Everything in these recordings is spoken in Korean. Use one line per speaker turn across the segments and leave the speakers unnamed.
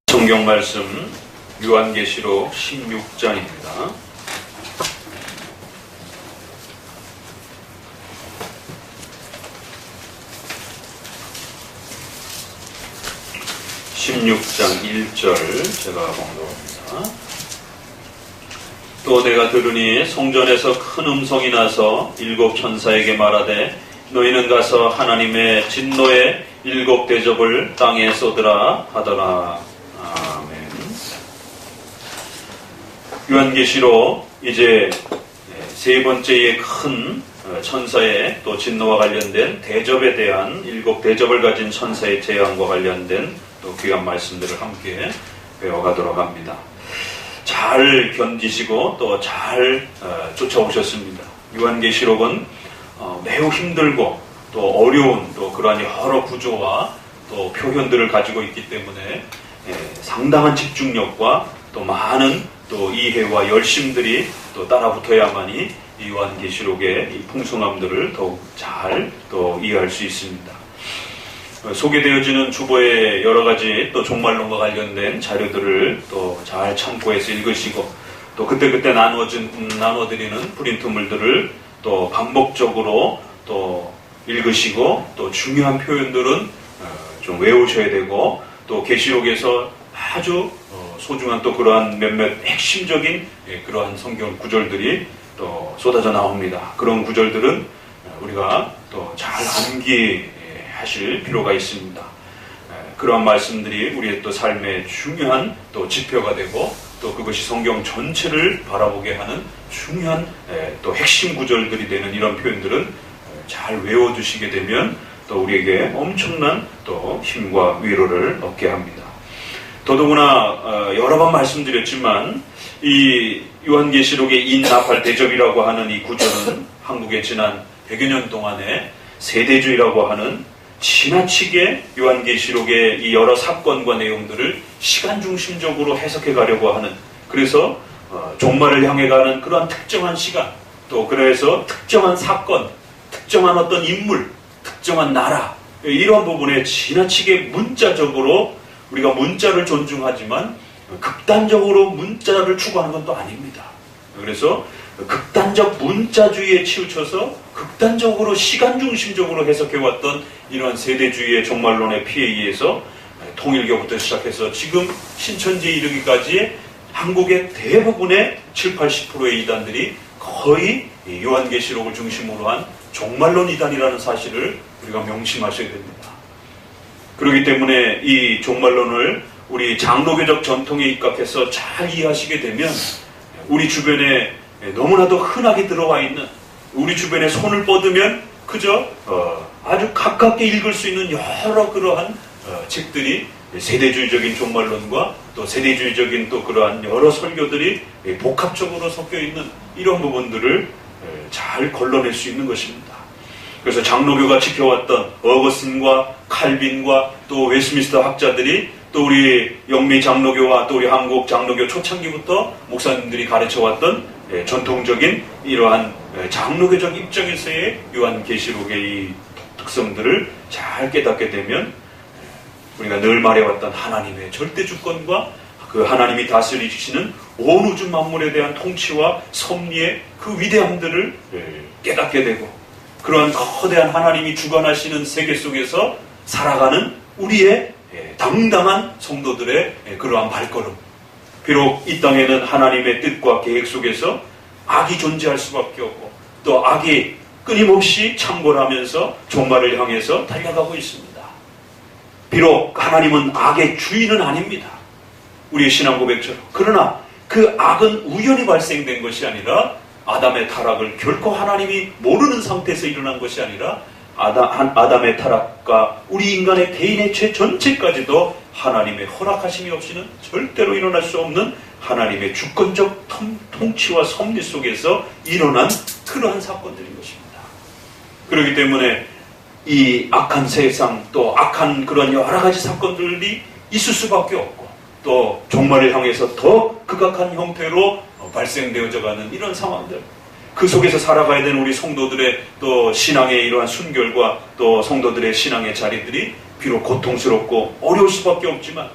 성경 말씀 요한계시록 16장입니다. (16장) 1절 제가 봉독합니다. 또 내가 들으니 성전에서 큰 음성이 나서 일곱 천사에게 말하되 너희는 가서 하나님의 진노의 일곱 대접을 땅에 쏟으라 하더라. 아멘. 요한계시록 이제 세 번째의 큰 천사의 또 진노와 관련된 대접에 대한 일곱 대접을 가진 천사의 재앙과 관련된 또 귀한 말씀들을 함께 배워가도록 합니다. 잘 견디시고 또 잘 쫓아오셨습니다. 요한계시록은 매우 힘들고 또 어려운 또 그러한 여러 구조와 또 표현들을 가지고 있기 때문에 상당한 집중력과 또 많은 또 이해와 열심들이 또 따라붙어야만이 이 요한계시록의 이 풍성함들을 더욱 잘 또 이해할 수 있습니다. 소개되어지는 주보의 여러 가지 또 종말론과 관련된 자료들을 또 잘 참고해서 읽으시고 또 그때그때 나눠드리는 프린트물들을 또 반복적으로 또 읽으시고 또 중요한 표현들은 좀 외우셔야 되고 또 계시록에서 아주 소중한 또 그러한 몇몇 핵심적인 그러한 성경 구절들이 또 쏟아져 나옵니다. 그런 구절들은 우리가 또 잘 암기하실 필요가 있습니다. 그러한 말씀들이 우리의 또 삶의 중요한 또 지표가 되고 또 그것이 성경 전체를 바라보게 하는 중요한 또 핵심 구절들이 되는 이런 표현들은 잘 외워두시게 되면 또 우리에게 엄청난 또 힘과 위로를 얻게 합니다. 더더구나 여러 번 말씀드렸지만 이 요한계시록의 인나팔 대접이라고 하는 이 구절은 한국의 지난 100여 년 동안의 세대주의라고 하는 지나치게 요한계시록의 이 여러 사건과 내용들을 시간 중심적으로 해석해 가려고 하는, 그래서 종말을 향해 가는 그러한 특정한 시간, 또 그래서 특정한 사건, 특정한 어떤 인물, 특정한 나라, 이런 부분에 지나치게 문자적으로 우리가 문자를 존중하지만 극단적으로 문자를 추구하는 건 또 아닙니다. 그래서 극단적 문자주의에 치우쳐서 극단적으로 시간 중심적으로 해석해왔던 이러한 세대주의의 종말론의 피해에 의해서 통일교부터 시작해서 지금 신천지에 이르기까지 한국의 대부분의 70-80%의 이단들이 거의 요한계시록을 중심으로 한 종말론 이단이라는 사실을 우리가 명심하셔야 됩니다. 그렇기 때문에 이 종말론을 우리 장로교적 전통에 입각해서 잘 이해하시게 되면 우리 주변에 너무나도 흔하게 들어와 있는, 우리 주변에 손을 뻗으면 그저 아주 가깝게 읽을 수 있는 여러 그러한 책들이 세대주의적인 종말론과 또 세대주의적인 또 그러한 여러 설교들이 복합적으로 섞여 있는 이런 부분들을 잘 걸러낼 수 있는 것입니다. 그래서 장로교가 지켜왔던 어거스틴과 칼빈과 또 웨스민스터 학자들이 또 우리 영미 장로교와 또 우리 한국 장로교 초창기부터 목사님들이 가르쳐왔던 전통적인 이러한 장로교적 입장에서의 요한계시록의 이 특성들을 잘 깨닫게 되면 우리가 늘 말해왔던 하나님의 절대 주권과 그 하나님이 다스리시는 온 우주 만물에 대한 통치와 섭리의 그 위대함들을 깨닫게 되고, 그러한 거대한 하나님이 주관하시는 세계 속에서 살아가는 우리의 당당한 성도들의 그러한 발걸음, 비록 이 땅에는 하나님의 뜻과 계획 속에서 악이 존재할 수밖에 없고 또 악이 끊임없이 창궐하면서 종말을 향해서 달려가고 있습니다. 비록 하나님은 악의 주인은 아닙니다. 우리의 신앙 고백처럼. 그러나 그 악은 우연히 발생된 것이 아니라 아담의 타락을 결코 하나님이 모르는 상태에서 일어난 것이 아니라 아담의 타락과 우리 인간의 개인의 죄 전체까지도 하나님의 허락하심이 없이는 절대로 일어날 수 없는 하나님의 주권적 통치와 섭리 속에서 일어난 그러한 사건들인 것입니다. 그렇기 때문에 이 악한 세상 또 악한 그런 여러 가지 사건들이 있을 수밖에 없고 또 종말을 향해서 더 극악한 형태로 발생되어져 가는 이런 상황들, 그 속에서 살아가야 되는 우리 성도들의 또 신앙의 이러한 순결과 또 성도들의 신앙의 자리들이 비록 고통스럽고 어려울 수밖에 없지만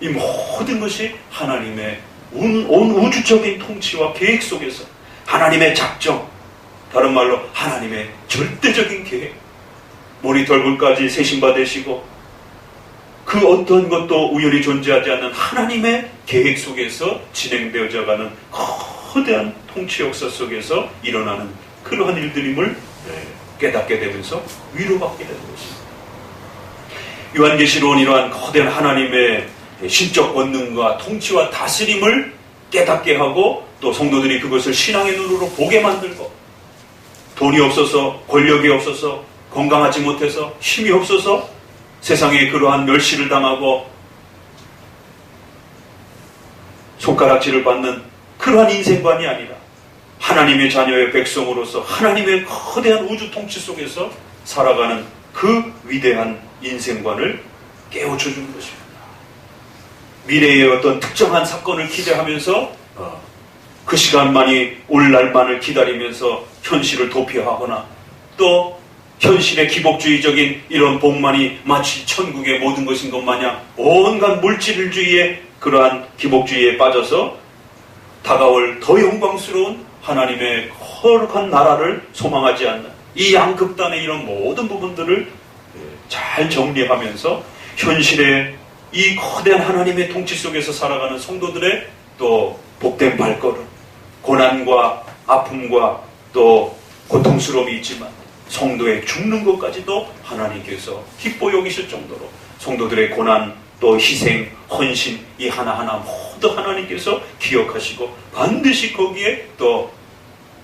이 모든 것이 하나님의 온 우주적인 통치와 계획 속에서 하나님의 작정, 다른 말로 하나님의 절대적인 계획, 머리털불까지 세심받으시고 그 어떤 것도 우연히 존재하지 않는 하나님의 계획 속에서 진행되어져 가는 거대한 통치 역사 속에서 일어나는 그러한 일들임을 깨닫게 되면서 위로받게 되는 것입니다. 요한계시록은 이러한 거대한 하나님의 신적 권능과 통치와 다스림을 깨닫게 하고 또 성도들이 그것을 신앙의 눈으로 보게 만들고 돈이 없어서 권력이 없어서 건강하지 못해서 힘이 없어서 세상에 그러한 멸시를 당하고 손가락질을 받는 그러한 인생관이 아니라 하나님의 자녀의 백성으로서 하나님의 거대한 우주 통치 속에서 살아가는 그 위대한 인생관을 깨우쳐 주는 것입니다. 미래의 어떤 특정한 사건을 기대하면서 그 시간만이 올 날만을 기다리면서 현실을 도피하거나 또 현실의 기복주의적인 이런 복만이 마치 천국의 모든 것인 것 마냥 온갖 물질주의의 그러한 기복주의에 빠져서 다가올 더 영광스러운 하나님의 거룩한 나라를 소망하지 않는 이 양극단의 이런 모든 부분들을 잘 정리하면서 현실의 이 거대한 하나님의 통치 속에서 살아가는 성도들의 또 복된 발걸음, 고난과 아픔과 또 고통스러움이 있지만 성도의 죽는 것까지도 하나님께서 기뻐 여기실 정도로 성도들의 고난 또 희생, 헌신 이 하나하나 모두 하나님께서 기억하시고 반드시 거기에 또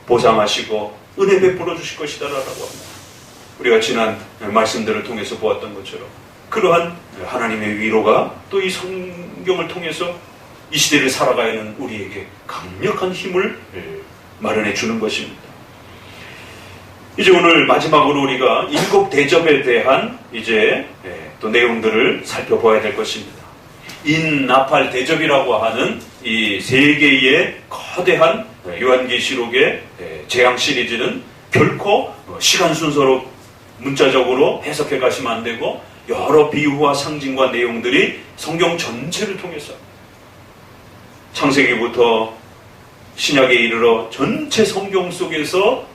보상하시고 은혜 베풀어 주실 것이다라고 합니다. 우리가 지난 말씀들을 통해서 보았던 것처럼 그러한 하나님의 위로가 또 이 성경을 통해서 이 시대를 살아가는 우리에게 강력한 힘을 마련해 주는 것입니다. 이제 오늘 마지막으로 우리가 7 대접에 대한 이제 또 내용들을 살펴봐야 될 것입니다. 인나팔 대접이라고 하는 이 3개의 거대한 요한계시록의 재앙 시리즈는 결코 시간 순서로 문자적으로 해석해 가시면 안 되고 여러 비유와 상징과 내용들이 성경 전체를 통해서 창세기부터 신약에 이르러 전체 성경 속에서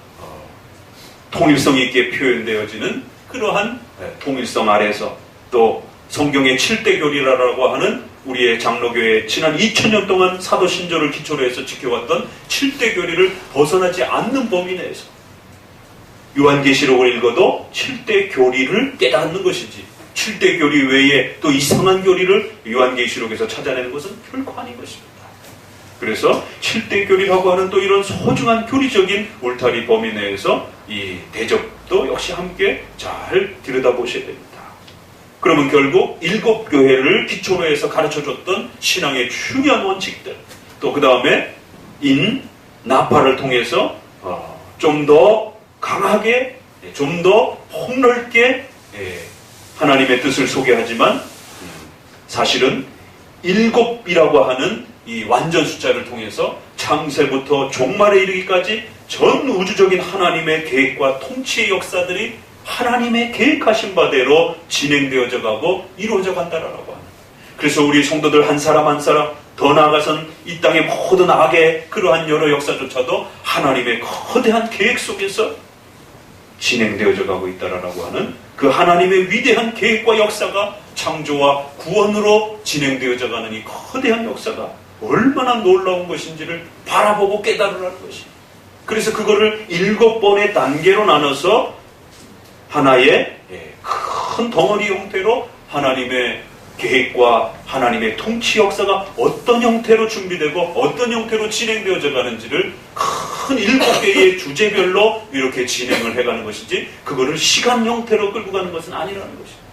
통일성 있게 표현되어지는 그러한 통일성 아래서 또 성경의 7대 교리라고 하는 우리의 장로교회 지난 2000년 동안 사도신조를 기초로 해서 지켜왔던 7대 교리를 벗어나지 않는 범위 내에서 요한계시록을 읽어도 7대 교리를 깨닫는 것이지 7대 교리 외에 또 이상한 교리를 요한계시록에서 찾아내는 것은 결코 아닌 것입니다. 그래서 7대 교리라고 하는 또 이런 소중한 교리적인 울타리 범위 내에서 이 대접도 역시 함께 잘 들여다보셔야 됩니다. 그러면 결국 7 교회를 기초로 해서 가르쳐줬던 신앙의 중요한 원칙들 또 그 다음에 나팔을 통해서 좀 더 강하게 좀 더 폭넓게 하나님의 뜻을 소개하지만 사실은 7이라고 하는 이 완전 숫자를 통해서 창세부터 종말에 이르기까지 전 우주적인 하나님의 계획과 통치의 역사들이 하나님의 계획하신 바대로 진행되어져 가고 이루어져 간다라고 합니다. 그래서 우리 성도들 한 사람 한 사람 더 나아가선 이 땅의 모든 악의 그러한 여러 역사조차도 하나님의 거대한 계획 속에서 진행되어져 가고 있다라고 하는 그 하나님의 위대한 계획과 역사가 창조와 구원으로 진행되어져 가는 이 거대한 역사가 얼마나 놀라운 것인지를 바라보고 깨달으라는 것이. 그래서 그거를 7번의 단계로 나눠서 하나의 큰 덩어리 형태로 하나님의 계획과 하나님의 통치 역사가 어떤 형태로 준비되고 어떤 형태로 진행되어져 가는지를 큰 7개의 주제별로 이렇게 진행을 해가는 것이지 그거를 시간 형태로 끌고 가는 것은 아니라는 것입니다.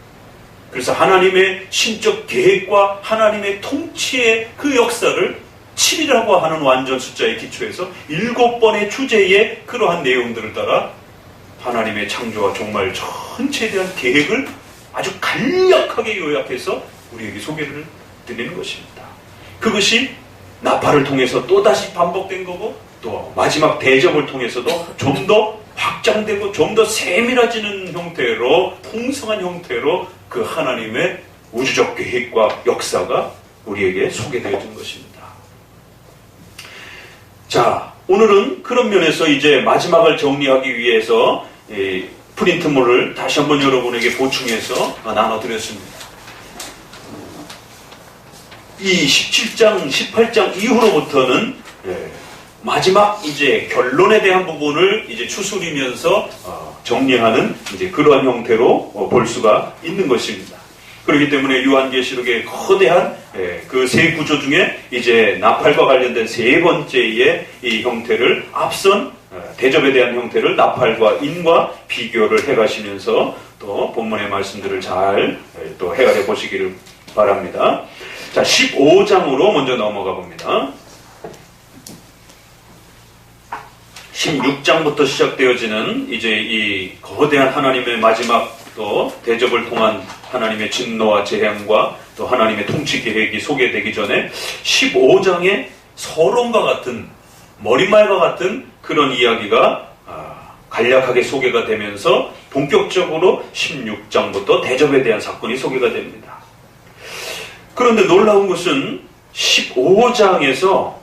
그래서 하나님의 신적 계획과 하나님의 통치의 그 역사를 7이라고 하는 완전 숫자의 기초에서 7번의 주제의 그러한 내용들을 따라 하나님의 창조와 종말 전체에 대한 계획을 아주 간략하게 요약해서 우리에게 소개를 드리는 것입니다. 그것이 나팔을 통해서 또다시 반복된 거고 또 마지막 대접을 통해서도 좀 더 확장되고 좀 더 세밀해지는 형태로 풍성한 형태로 그 하나님의 우주적 계획과 역사가 우리에게 소개되어진 것입니다. 자, 오늘은 그런 면에서 이제 마지막을 정리하기 위해서 프린트물을 다시 한번 여러분에게 보충해서 나눠드렸습니다. 이 17장, 18장 이후로부터는 마지막 이제 결론에 대한 부분을 이제 추스리면서 정리하는 이제 그러한 형태로 볼 수가 있는 것입니다. 그렇기 때문에 요한계시록의 거대한 그 세 구조 중에 이제 나팔과 관련된 세 번째의 이 형태를 앞선 대접에 대한 형태를 나팔과 인과 비교를 해가시면서 또 본문의 말씀들을 잘 또 해가해 보시기를 바랍니다. 자, 15장으로 먼저 넘어가 봅니다. 16장부터 시작되어지는 이제 이 거대한 하나님의 마지막 또 대접을 통한 하나님의 진노와 재앙과 또 하나님의 통치 계획이 소개되기 전에 15장의 서론과 같은 머릿말과 같은 그런 이야기가 간략하게 소개가 되면서 본격적으로 16장부터 대접에 대한 사건이 소개가 됩니다. 그런데 놀라운 것은 15장에서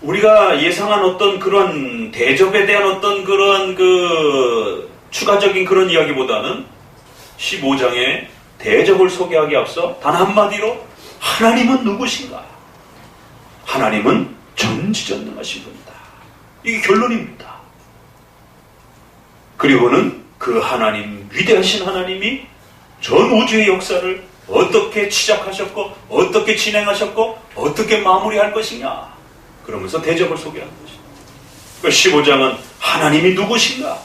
우리가 예상한 어떤 그런 대접에 대한 어떤 그런 그 추가적인 그런 이야기보다는 15장에 대접을 소개하기 앞서 단 한마디로 하나님은 누구신가? 하나님은 전지전능하신 분이다. 이게 결론입니다. 그리고는 그 하나님, 위대하신 하나님이 전 우주의 역사를 어떻게 시작하셨고 어떻게 진행하셨고 어떻게 마무리할 것이냐, 그러면서 대접을 소개하는 것입니다. 15장은 하나님이 누구신가?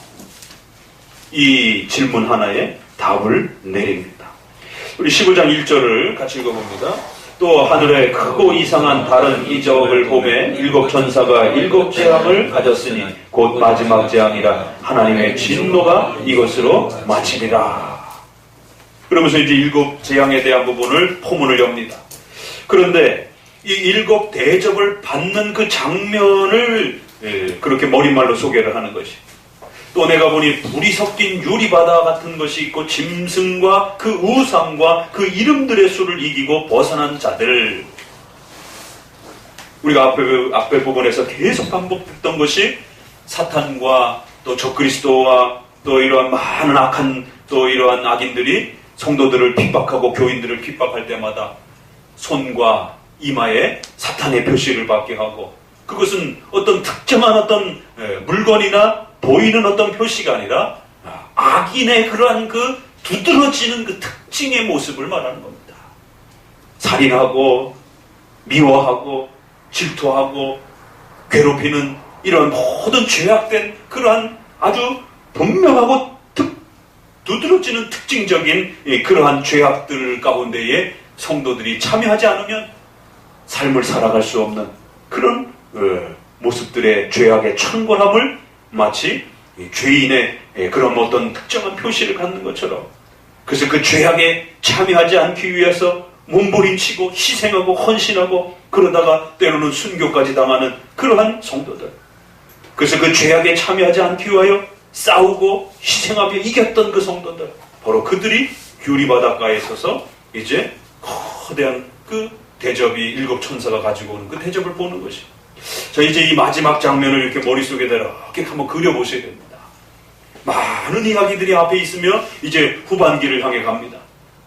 이 질문 하나에 답을 내립니다. 우리 15장 1절을 같이 읽어봅니다. 또 하늘에 크고 이상한 다른 이적을 보매 일곱 천사가 일곱 재앙을 가졌으니 곧 마지막 재앙이라 하나님의 진노가 이것으로 마치리라. 그러면서 이제 일곱 재앙에 대한 부분을 포문을 엽니다. 그런데 이 일곱 대접을 받는 그 장면을 그렇게 머릿말로 소개를 하는 것이, 또 내가 보니 불이 섞인 유리바다 같은 것이 있고 짐승과 그 우상과 그 이름들의 수를 이기고 벗어난 자들. 우리가 앞에 부분에서 계속 반복했던 것이 사탄과 또 적그리스도와 또 이러한 많은 악한 또 이러한 악인들이 성도들을 핍박하고 교인들을 핍박할 때마다 손과 이마에 사탄의 표시를 받게 하고, 그것은 어떤 특정한 어떤 물건이나 보이는 어떤 표시가 아니라 악인의 그러한 그 두드러지는 그 특징의 모습을 말하는 겁니다. 살인하고 미워하고 질투하고 괴롭히는 이런 모든 죄악된 그러한 아주 분명하고 두드러지는 특징적인 그러한 죄악들 가운데에 성도들이 참여하지 않으면 삶을 살아갈 수 없는 그런 모습들의 죄악의 천골함을 마치 죄인의 그런 어떤 특정한 표시를 갖는 것처럼, 그래서 그 죄악에 참여하지 않기 위해서 몸부림치고 희생하고 헌신하고 그러다가 때로는 순교까지 당하는 그러한 성도들, 그래서 그 죄악에 참여하지 않기 위하여 싸우고 희생하며 이겼던 그 성도들, 바로 그들이 유리바닷가에 서서 이제 거대한 그 대접이 일곱 천사가 가지고 오는 그 대접을 보는 것이. 자, 이제 이 마지막 장면을 이렇게 머릿속에다 이렇게 한번 그려보셔야 됩니다. 많은 이야기들이 앞에 있으며 이제 후반기를 향해 갑니다.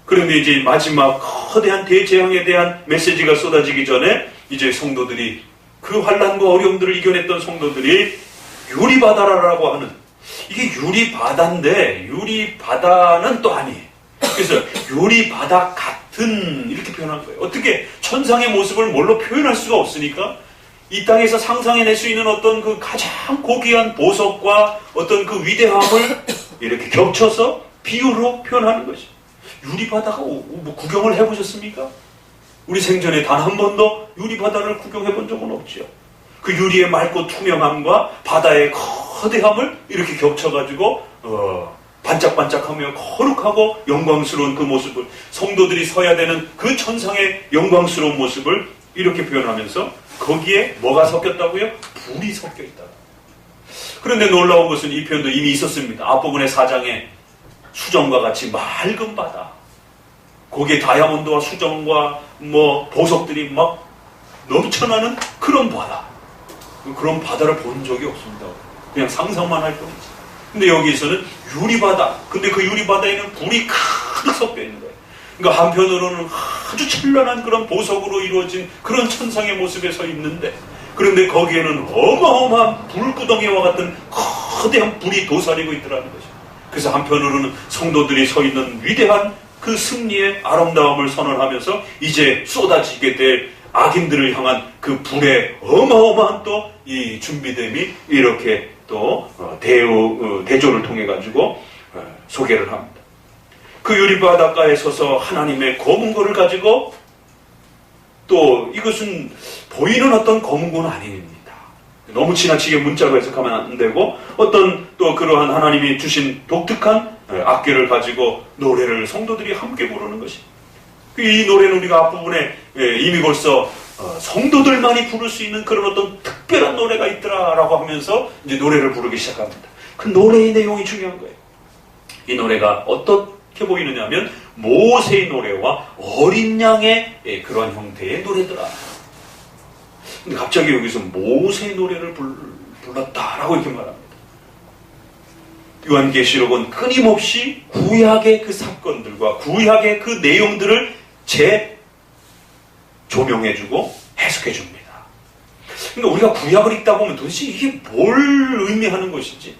그런데 이제 마지막 거대한 대재앙에 대한 메시지가 쏟아지기 전에 이제 성도들이 그 환난과 어려움들을 이겨냈던 성도들이 유리바다라고 하는, 이게 유리바다인데 유리바다는 또 아니에요. 그래서 유리바다 같은 이렇게 표현한 거예요. 어떻게 천상의 모습을 뭘로 표현할 수가 없으니까 이 땅에서 상상해낼 수 있는 어떤 그 가장 고귀한 보석과 어떤 그 위대함을 이렇게 겹쳐서 비유로 표현하는 것이. 유리바다가 뭐 구경을 해보셨습니까? 우리 생전에 단 한 번도 유리바다를 구경해본 적은 없죠. 그 유리의 맑고 투명함과 바다의 거대함을 이렇게 겹쳐가지고 반짝반짝하며 거룩하고 영광스러운 그 모습을, 성도들이 서야 되는 그 천상의 영광스러운 모습을 이렇게 표현하면서 거기에 뭐가 섞였다고요? 불이 섞여 있다. 그런데 놀라운 것은 이 표현도 이미 있었습니다. 앞부분의 4장에 수정과 같이 맑은 바다, 거기에 다이아몬드와 수정과 뭐 보석들이 막 넘쳐나는 그런 바다. 그런 바다를 본 적이 없습니다. 그냥 상상만 할 뿐이지. 근데 여기에서는 유리바다. 근데 그 유리바다에는 불이 가득 섞여 있는 거예요. 그러니까 한편으로는 아주 찬란한 그런 보석으로 이루어진 그런 천상의 모습에 서 있는데, 그런데 거기에는 어마어마한 불구덩이와 같은 거대한 불이 도사리고 있더라는 거죠. 그래서 한편으로는 성도들이 서 있는 위대한 그 승리의 아름다움을 선언하면서 이제 쏟아지게 될 악인들을 향한 그 불의 어마어마한 또 이 준비됨이 이렇게 또 대조를 통해 가지고 소개를 합니다. 그 유리바닷가에 서서 하나님의 검은고를 가지고, 또 이것은 보이는 어떤 검은고는 아닙니다. 너무 지나치게 문자로 해석하면 안 되고, 어떤 또 그러한 하나님이 주신 독특한 악기를 가지고 노래를 성도들이 함께 부르는 것입니다. 이 노래는 우리가 앞부분에 이미 벌써 성도들만이 부를 수 있는 그런 어떤 특별한 노래가 있더라라고 하면서 이제 노래를 부르기 시작합니다. 그 노래의 내용이 중요한 거예요. 이 노래가 어떻게 보이느냐면 모세의 노래와 어린 양의 그러한 형태의 노래더라. 근데 갑자기 여기서 모세의 노래를 불렀다라고 이렇게 말합니다. 요한계시록은 끊임없이 구약의 그 사건들과 구약의 그 내용들을 조명해주고 해석해줍니다. 그러니까 우리가 구약을 읽다 보면 도대체 이게 뭘 의미하는 것인지,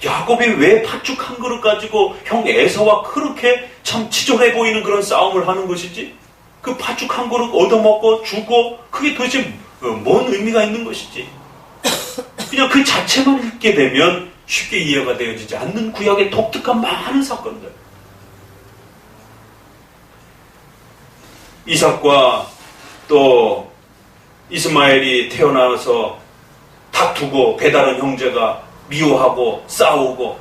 야곱이 왜 팥죽 한 그릇 가지고 형 에서와 그렇게 참 치졸해 보이는 그런 싸움을 하는 것인지, 그 팥죽 한 그릇 얻어먹고 주고 그게 도대체 뭔 의미가 있는 것인지, 그냥 그 자체만 읽게 되면 쉽게 이해가 되어지지 않는 구약의 독특한 많은 사건들. 이삭과 또 이스마엘이 태어나서 다투고 배다른 형제가 미워하고 싸우고,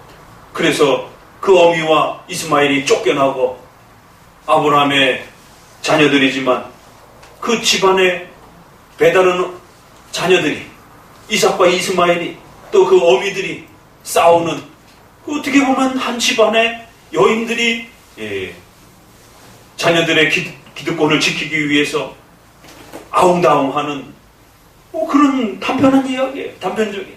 그래서 그 어미와 이스마엘이 쫓겨나고, 아브라함의 자녀들이지만 그 집안의 배다른 자녀들이, 이삭과 이스마엘이 또 그 어미들이 싸우는, 어떻게 보면 한 집안의 여인들이 자녀들의 기득권을 지키기 위해서 아웅다웅하는 그런 단편한 이야기예요. 단편적인.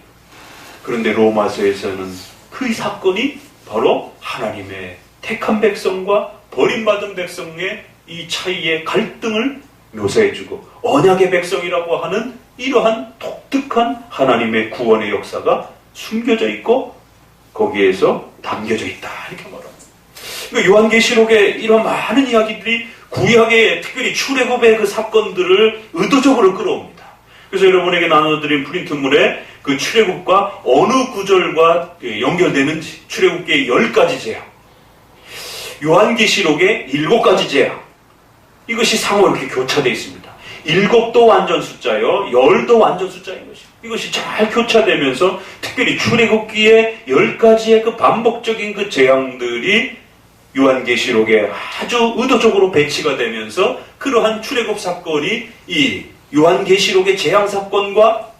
그런데 로마서에서는 그 사건이 바로 하나님의 택한 백성과 버림받은 백성의 이 차이의 갈등을 묘사해주고, 언약의 백성이라고 하는 이러한 독특한 하나님의 구원의 역사가 숨겨져 있고 거기에서 담겨져 있다, 이렇게 말합니다. 그러니까 요한계시록에 이런 많은 이야기들이 구약의 특별히 출애굽의 그 사건들을 의도적으로 끌어옵니다. 그래서 여러분에게 나눠드린 프린트물에 그 출애굽과 어느 구절과 연결되는지, 출애굽기의 10가지 제약, 요한계시록의 7가지 제약, 이것이 상호 이렇게 교차되어 있습니다. 7도 완전 숫자요, 10도 완전 숫자인 것입니다. 이것이 잘 교차되면서 특별히 출애굽기의 10가지의 그 반복적인 그 재앙들이 요한계시록에 아주 의도적으로 배치가 되면서 그러한 출애굽 사건이 이 요한계시록의 재앙 사건과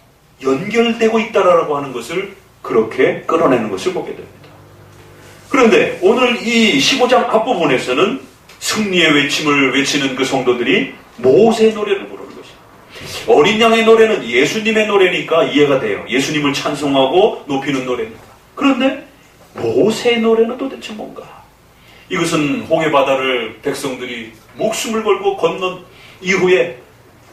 연결되고 있다라고 하는 것을 그렇게 끌어내는 것을 보게 됩니다. 그런데 오늘 이 15장 앞부분에서는 승리의 외침을 외치는 그 성도들이 모세의 노래를 부르는 것입니다. 어린 양의 노래는 예수님의 노래니까 이해가 돼요. 예수님을 찬송하고 높이는 노래니까. 그런데 모세의 노래는 도대체 뭔가? 이것은 홍해바다를 백성들이 목숨을 걸고 건넌 이후에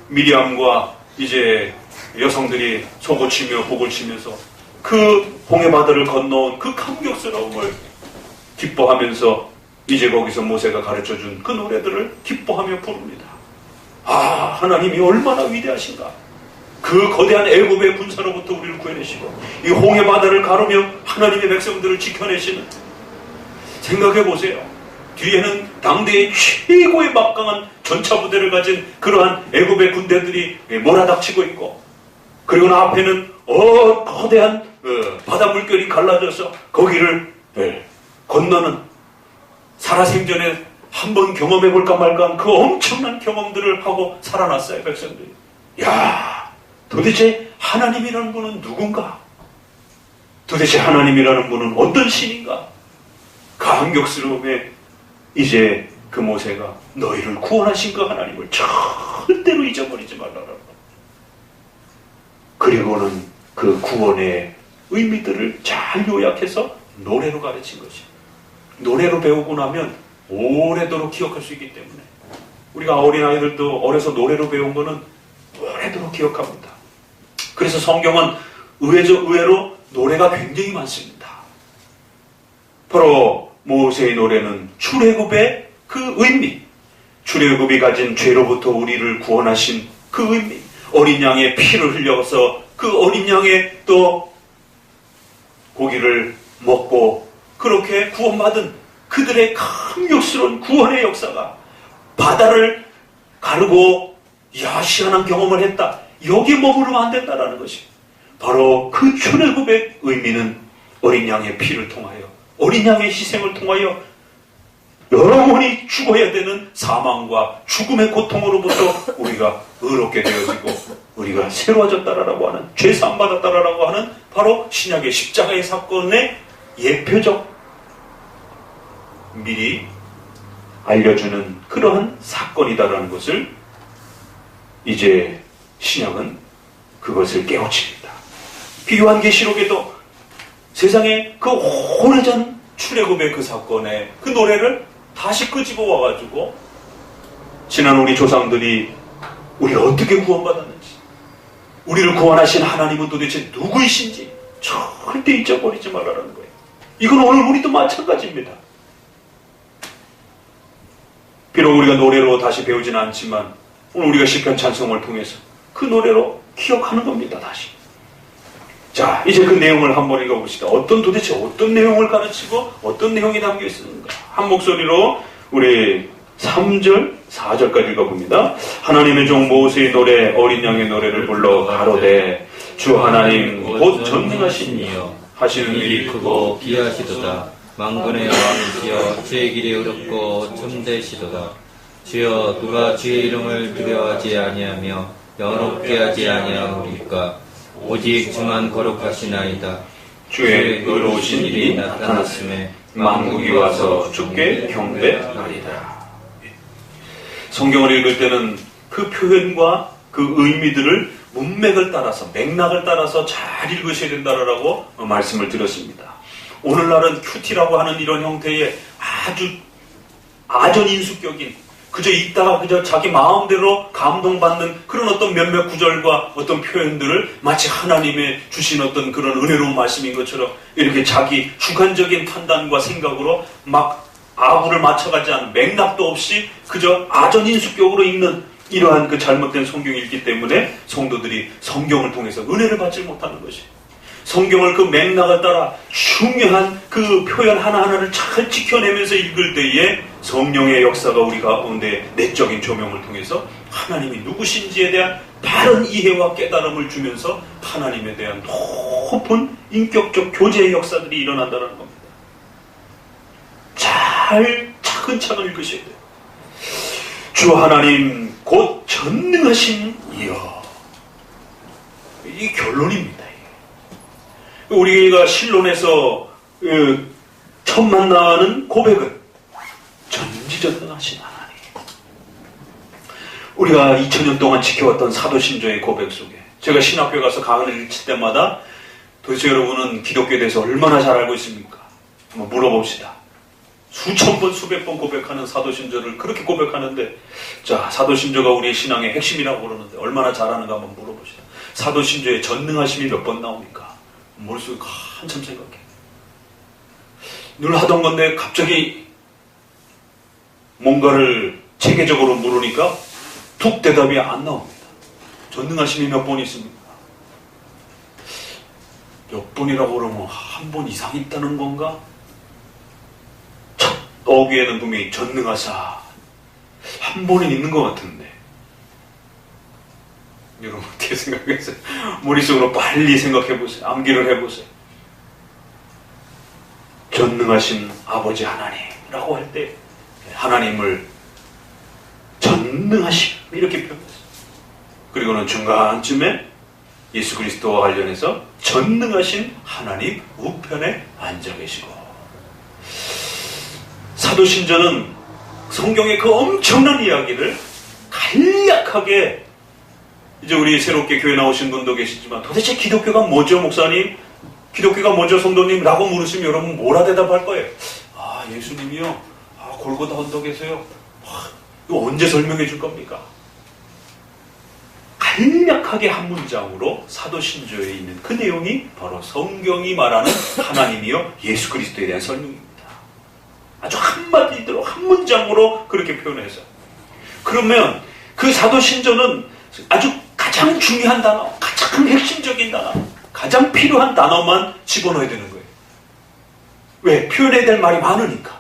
미리암과 이제 여성들이 속을 치며 복을 치면서 그 홍해바다를 건너온 그 감격스러움을 기뻐하면서 이제 거기서 모세가 가르쳐준 그 노래들을 기뻐하며 부릅니다. 아, 하나님이 얼마나 위대하신가. 그 거대한 애굽의 군사로부터 우리를 구해내시고 이 홍해바다를 가르며 하나님의 백성들을 지켜내시는, 생각해보세요. 뒤에는 당대의 최고의 막강한 전차부대를 가진 그러한 애굽의 군대들이 몰아닥치고 있고, 그리고 앞에는 거대한 바다 물결이 갈라져서 거기를 건너는, 살아생전에 한번 경험해볼까 말까 그 엄청난 경험들을 하고 살아났어요, 백성들이. 야, 도대체 하나님이라는 분은 누군가? 도대체 하나님이라는 분은 어떤 신인가? 감격스러움에 이제 그 모세가 너희를 구원하신 그 하나님을 절대로 잊어버리지 말라라고. 그리고는 그 구원의 의미들을 잘 요약해서 노래로 가르친 것이. 노래로 배우고 나면 오래도록 기억할 수 있기 때문에 우리가 어린아이들도 어려서 노래로 배운 거는 오래도록 기억합니다. 그래서 성경은 의외로 노래가 굉장히 많습니다. 바로 모세의 노래는 출애굽의 그 의미, 출애굽이 가진 죄로부터 우리를 구원하신 그 의미, 어린 양의 피를 흘려서 그 어린 양의 또 고기를 먹고 그렇게 구원받은 그들의 감격스러운 구원의 역사가 바다를 가르고 야시한한 경험을 했다. 여기에 머무르면 안 된다라는 것이 바로 그 출애굽의 의미는 어린 양의 피를 통하여 어린 양의 희생을 통하여 영원히 죽어야 되는 사망과 죽음의 고통으로부터 우리가 의롭게 되어지고 우리가 새로워졌다라고 하는 죄사함 받았다라고 하는 바로 신약의 십자가의 사건의 예표적 미리 알려주는 그러한 사건이다라는 것을 이제 신약은 그것을 깨우칩니다. 요한계시록에도 세상에 그 오래전 출애굽의 그 사건의 그 노래를 다시 끄집어 와가지고 지난 우리 조상들이 우리가 어떻게 구원받았는지 우리를 구원하신 하나님은 도대체 누구이신지 절대 잊어버리지 말라는 거예요. 이건 오늘 우리도 마찬가지입니다. 비록 우리가 노래로 다시 배우지는 않지만 오늘 우리가 시편 찬송을 통해서 그 노래로 기억하는 겁니다. 다시. 자, 이제 그 내용을 한번 읽어봅시다. 도대체 어떤 내용을 가르치고 어떤 내용이 담겨 있는가. 한 목소리로 우리 3절, 4절까지 읽어봅니다. 하나님의 종 모세의 노래, 어린 양의 노래를 불러 가로되 주 하나님 곧 전능하신 이여 하시는 일이 크고
기하시도다. 만군의 왕이시여 주의 길이 어렵고 첨대시도다. 주여 누가 주의 이름을 두려워하지 아니하며 영롭게 하지 아니하오리까. 오직 주만 거룩하시나이다.
주의 의로우신 일이 나타났음에 만국이 와서 주께 경배하리라. 성경을 읽을 때는 그 표현과 그 의미들을 문맥을 따라서 맥락을 따라서 잘 읽으셔야 된다라고 말씀을 드렸습니다. 오늘날은 큐티라고 하는 이런 형태의 아주 아전인수격인 그저 읽다가 그저 자기 마음대로 감동받는 그런 어떤 몇몇 구절과 어떤 표현들을 마치 하나님의 주신 어떤 그런 은혜로운 말씀인 것처럼 이렇게 자기 주관적인 판단과 생각으로 막 아구를 맞춰가지 않은 맥락도 없이 그저 아전인수격으로 읽는 이러한 그 잘못된 성경이 있기 때문에 성도들이 성경을 통해서 은혜를 받지 못하는 것이 성경을 그 맥락을 따라 중요한 그 표현 하나하나를 잘 지켜내면서 읽을 때에 성령의 역사가 우리 가운데 내적인 조명을 통해서 하나님이 누구신지에 대한 바른 이해와 깨달음을 주면서 하나님에 대한 높은 인격적 교제의 역사들이 일어난다는 겁니다. 잘 차근차근 읽으셔야 돼요. 주 하나님 곧 전능하신 이여. 이 결론입니다. 우리가 신론에서 처음 만나는 고백은 전지전능하신 하나님. 우리가 2000년 동안 지켜왔던 사도신조의 고백 속에 제가 신학교에 가서 강의를 칠 때마다 도대체 여러분은 기독교에 대해서 얼마나 잘 알고 있습니까? 한번 물어봅시다. 수천 번, 수백 번 고백하는 사도신조를 그렇게 고백하는데 자, 사도신조가 우리의 신앙의 핵심이라고 그러는데 얼마나 잘하는가 한번 물어봅시다. 사도신조의 전능하심이 몇 번 나옵니까? 머릿속에 한참 생각해. 늘 하던 건데 갑자기 뭔가를 체계적으로 물으니까 툭 대답이 안 나옵니다. 전능하심이 몇 번 있습니까? 몇 번이라고 그러면 한 번 이상 있다는 건가? 첫 어귀에는 분명히 전능하사 한 번은 있는 것 같은데 여러분 어떻게 생각하세요? 머릿속으로 빨리 생각해보세요. 암기를 해보세요. 전능하신 아버지 하나님이라고 할 때 하나님을 전능하심 이렇게 표현했어요. 그리고는 중간쯤에 예수 그리스도와 관련해서 전능하신 하나님 우편에 앉아 계시고 사도신조는 성경의 그 엄청난 이야기를 간략하게, 이제 우리 새롭게 교회 나오신 분도 계시지만 도대체 기독교가 뭐죠, 목사님? 기독교가 뭐죠, 성도님? 라고 물으시면 여러분 뭐라 대답할 거예요? 아, 예수님이요? 아, 골고다 언덕에서요? 아, 이거 언제 설명해 줄 겁니까? 간략하게 한 문장으로 사도신조에 있는 그 내용이 바로 성경이 말하는 하나님이요 예수 그리스도에 대한 설명입니다. 아주 한마디로 한 문장으로 그렇게 표현해서, 그러면 그 사도신조는 아주 가장 중요한 단어, 가장 핵심적인 단어, 가장 필요한 단어만 집어넣어야 되는 거예요. 왜? 표현해야 될 말이 많으니까.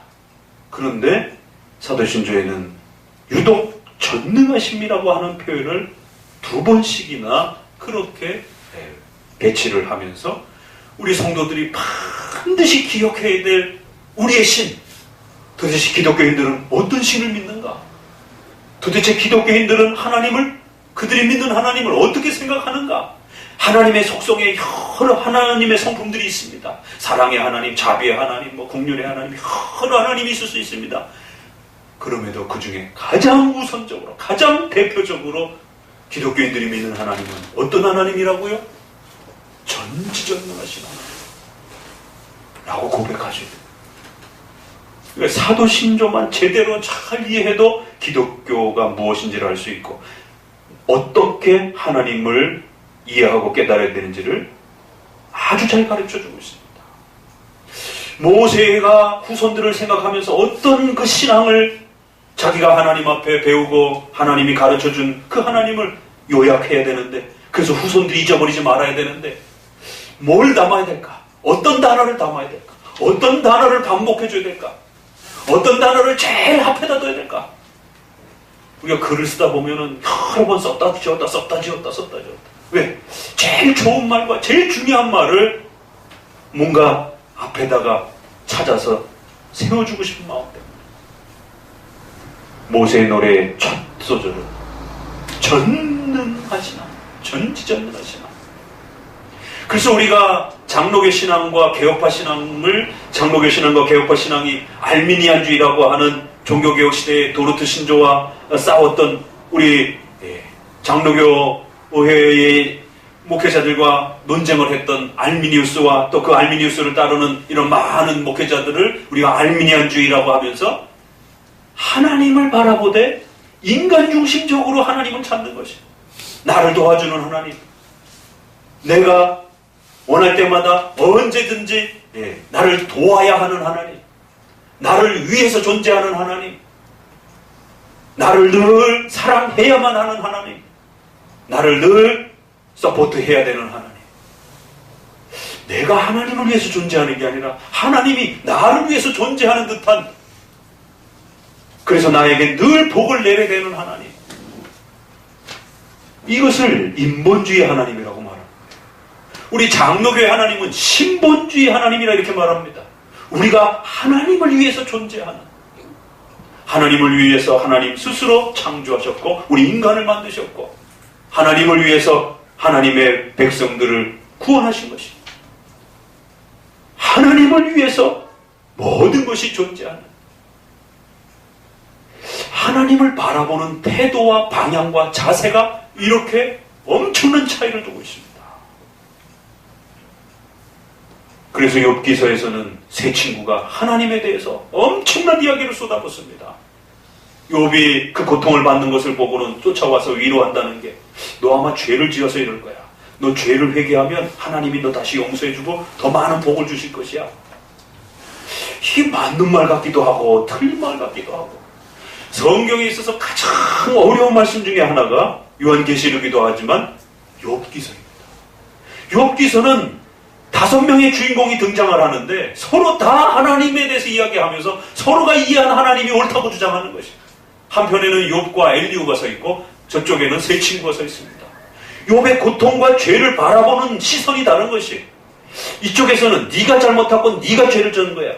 그런데 사도신조에는 유독 전능하심이라고 하는 표현을 2번씩이나 그렇게 배치를 하면서 우리 성도들이 반드시 기억해야 될 우리의 신, 도대체 기독교인들은 어떤 신을 믿는가? 도대체 기독교인들은 하나님을, 그들이 믿는 하나님을 어떻게 생각하는가? 하나님의 속성에 여러 하나님의 성품들이 있습니다. 사랑의 하나님, 자비의 하나님, 긍휼의 하나님, 여러 하나님이 있을 수 있습니다. 그럼에도 그 중에 가장 우선적으로, 가장 대표적으로 기독교인들이 믿는 하나님은 어떤 하나님이라고요? 전지전능하신 하나님 라고 고백하셔야 됩니다. 그러니까 사도신조만 제대로 잘 이해해도 기독교가 무엇인지를 알 수 있고, 어떻게 하나님을 이해하고 깨달아야 되는지를 아주 잘 가르쳐주고 있습니다. 모세가 후손들을 생각하면서 어떤 그 신앙을 자기가 하나님 앞에 배우고 하나님이 가르쳐준 그 하나님을 요약해야 되는데, 그래서 후손들이 잊어버리지 말아야 되는데, 뭘 담아야 될까? 어떤 단어를 담아야 될까? 어떤 단어를 반복해줘야 될까? 어떤 단어를 제일 앞에다 둬야 될까? 우리가 글을 쓰다 보면은 여러 번 썼다 지웠다 썼다 지웠다 썼다 지웠다. 왜? 제일 좋은 말과 제일 중요한 말을 뭔가 앞에다가 찾아서 세워주고 싶은 마음 때문에. 모세의 노래의 첫 소절은 전능하시나, 전지전능하시나. 그래서 우리가 장로교 신앙과 개혁파 신앙을, 장로교 신앙과 개혁파 신앙이 알미니안주의라고 하는 종교개혁 시대의 도르트 신조와 싸웠던 우리 장로교회의 목회자들과 논쟁을 했던 알미니우스와 또 그 알미니우스를 따르는 이런 많은 목회자들을 우리가 알미니안주의라고 하면서 하나님을 바라보되 인간 중심적으로 하나님을 찾는 것이, 나를 도와주는 하나님, 내가 원할 때마다 언제든지 나를 도와야 하는 하나님, 나를 위해서 존재하는 하나님, 나를 늘 사랑해야만 하는 하나님, 나를 늘 서포트해야 되는 하나님. 내가 하나님을 위해서 존재하는 게 아니라 하나님이 나를 위해서 존재하는 듯한, 그래서 나에게 늘 복을 내려야 되는 하나님. 이것을 인본주의 하나님이라고 말합니다. 우리 장로교의 하나님은 신본주의 하나님이라 이렇게 말합니다. 우리가 하나님을 위해서 존재하는, 하나님을 위해서 하나님 스스로 창조하셨고 우리 인간을 만드셨고 하나님을 위해서 하나님의 백성들을 구원하신 것입니다. 하나님을 위해서 모든 것이 존재하는, 하나님을 바라보는 태도와 방향과 자세가 이렇게 엄청난 차이를 두고 있습니다. 그래서 욥기서에서는 세 친구가 하나님에 대해서 엄청난 이야기를 쏟아붓습니다. 욥이 그 고통을 받는 것을 보고는 쫓아와서 위로한다는 게, 너 아마 죄를 지어서 이럴 거야. 너 죄를 회개하면 하나님이 너 다시 용서해주고 더 많은 복을 주실 것이야. 이게 맞는 말 같기도 하고 틀린 말 같기도 하고. 성경에 있어서 가장 어려운 말씀 중에 하나가 요한계시록이기도 하지만 욥기서입니다. 욥기서는 5명의 주인공이 등장을 하는데 서로 다 하나님에 대해서 이야기하면서 서로가 이해하는 하나님이 옳다고 주장하는 것입니다. 한편에는 욥과 엘리후가 서 있고 저쪽에는 세 친구가 서 있습니다. 욥의 고통과 죄를 바라보는 시선이 다른 것이, 이쪽에서는 네가 잘못하고 네가 죄를 졌는 거야.